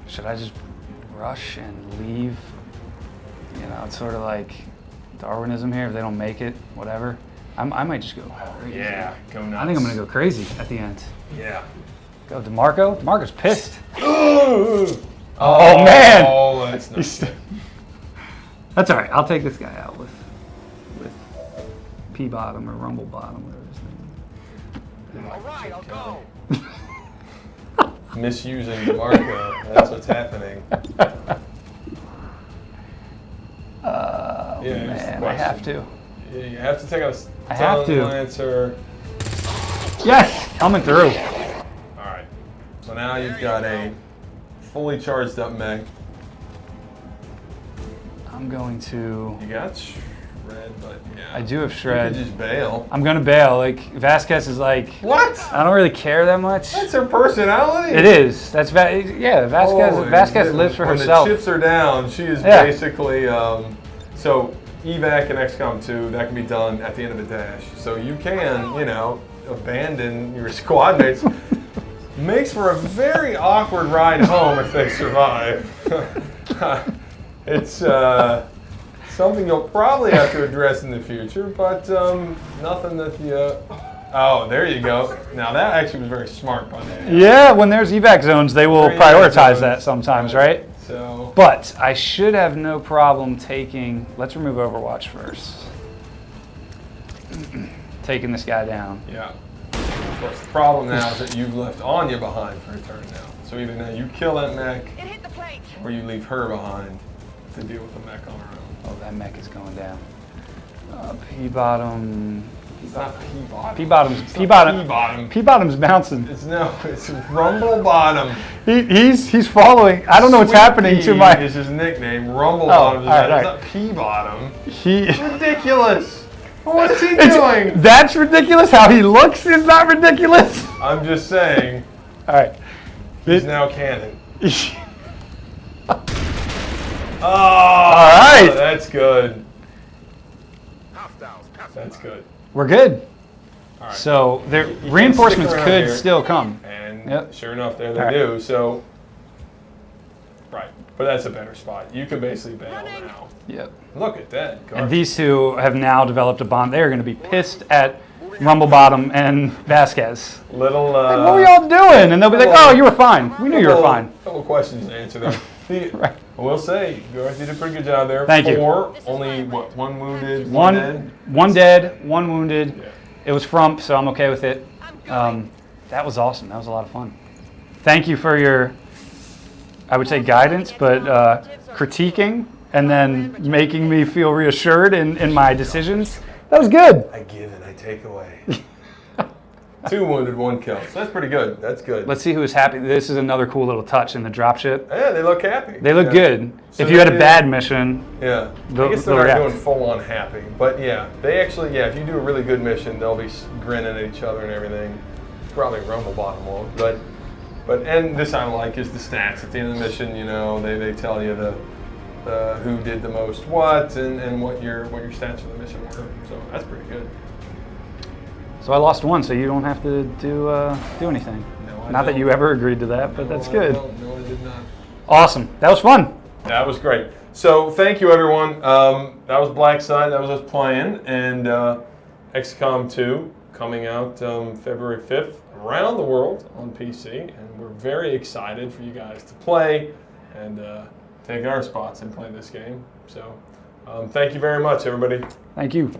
Should I just rush and leave? You know, it's sort of like Darwinism here. If they don't make it, whatever. I might just go crazy. Yeah, go nuts. I think I'm gonna go crazy at the end. Yeah. Go DeMarco. DeMarco's pissed. Oh, man. Oh, that's not good. That's all right. I'll take this guy out with P bottom or rumble bottom, whatever his name All right, I'll go. Misusing DeMarco. That's what's happening. Oh Yeah, here's the man, I have question. to. Yeah, you have to take out a I have stun to. lancer. Yes, coming through. All right. So now you've got a fully charged up mech. I'm going to. You got shred, but yeah. I do have You shred. could just bail. I'm gonna bail. Like Vasquez is like. What? I don't really care that much. That's her personality. It is. That's yeah. Vasquez Holy lives for when herself. the chips are down, she is Yeah. basically. So evac in XCOM 2, that can be done at the end of a dash. So you can, abandon your squad mates. Makes for a very awkward ride home if they survive. It's Something you'll probably have to address in the future, but nothing that the... oh, there you go. Now that actually was very smart by them. Yeah, when there's evac zones, they will prioritize that sometimes, right? So, but I should have no problem taking... Let's remove Overwatch first. Taking this guy down. yeah. Of course, the problem now is that you've left Anya behind for a turn now. So either now you kill that mech, It hit the plate. or you leave her behind to deal with the mech on her own. Oh, that mech is going down. P-bottom... It's not P-bottom. P-bottom. P-bottom's bouncing. It's Rumble Bottom. He's following. I don't know what's happening to my... is his nickname. Rumble Bottom. All right. It's not P-bottom. He... Ridiculous. What's he doing? That's ridiculous. How he looks is not ridiculous. I'm just saying. All right. He's now canon. Oh, all right. That's good. Hostiles passing That's by. good. We're good. All right. So the You reinforcements can stick around could here. still come. And Yep. sure enough, there they All right. do. So, right. But that's a better spot. You can basically bail Running. now. Yep. Look at that. Garth. And these two have now developed a bond. They're going to be pissed at Rumblebottom and Vasquez. Little. Like, what were y'all doing? And they'll be like, "Oh, you were fine. We knew you were fine." Couple questions to answer there. Right. I will say, Garth, you did a pretty good job there. Thank you. 4, only what? 1 wounded, One dead. dead, 1 wounded. Yeah. It was Frump, so I'm okay with it. I'm going. That was awesome. That was a lot of fun. Thank you for your, I would say guidance, but critiquing and then making me feel reassured in my decisions. That was good. I give and I take away. 2 wounded, 1 kill. So that's pretty good. That's good. Let's see who is happy. This is another cool little touch in the dropship. Yeah, they look happy. They look Yeah. good. So if you had a they- bad mission, Yeah, They'll- I guess they'll they're not react. doing full-on happy, but yeah, they actually, if you do a really good mission, they'll be grinning at each other and everything. Probably Rumblebottom won't, but and this I like is the stats at the end of the mission. You know, they tell you the who did the most what and what your stats for the mission were. So that's pretty good. so I lost 1, so you don't have to do anything. No, I Not that don't. you ever agreed to that, but that's good. No, I did not. Awesome. That was fun. That was great. So thank you, everyone. That was Blacksite. That was us playing, and XCOM 2 coming out February 5th around the world on PC, and we're very excited for you guys to play and take our spots and play this game. So thank you very much, everybody. Thank you.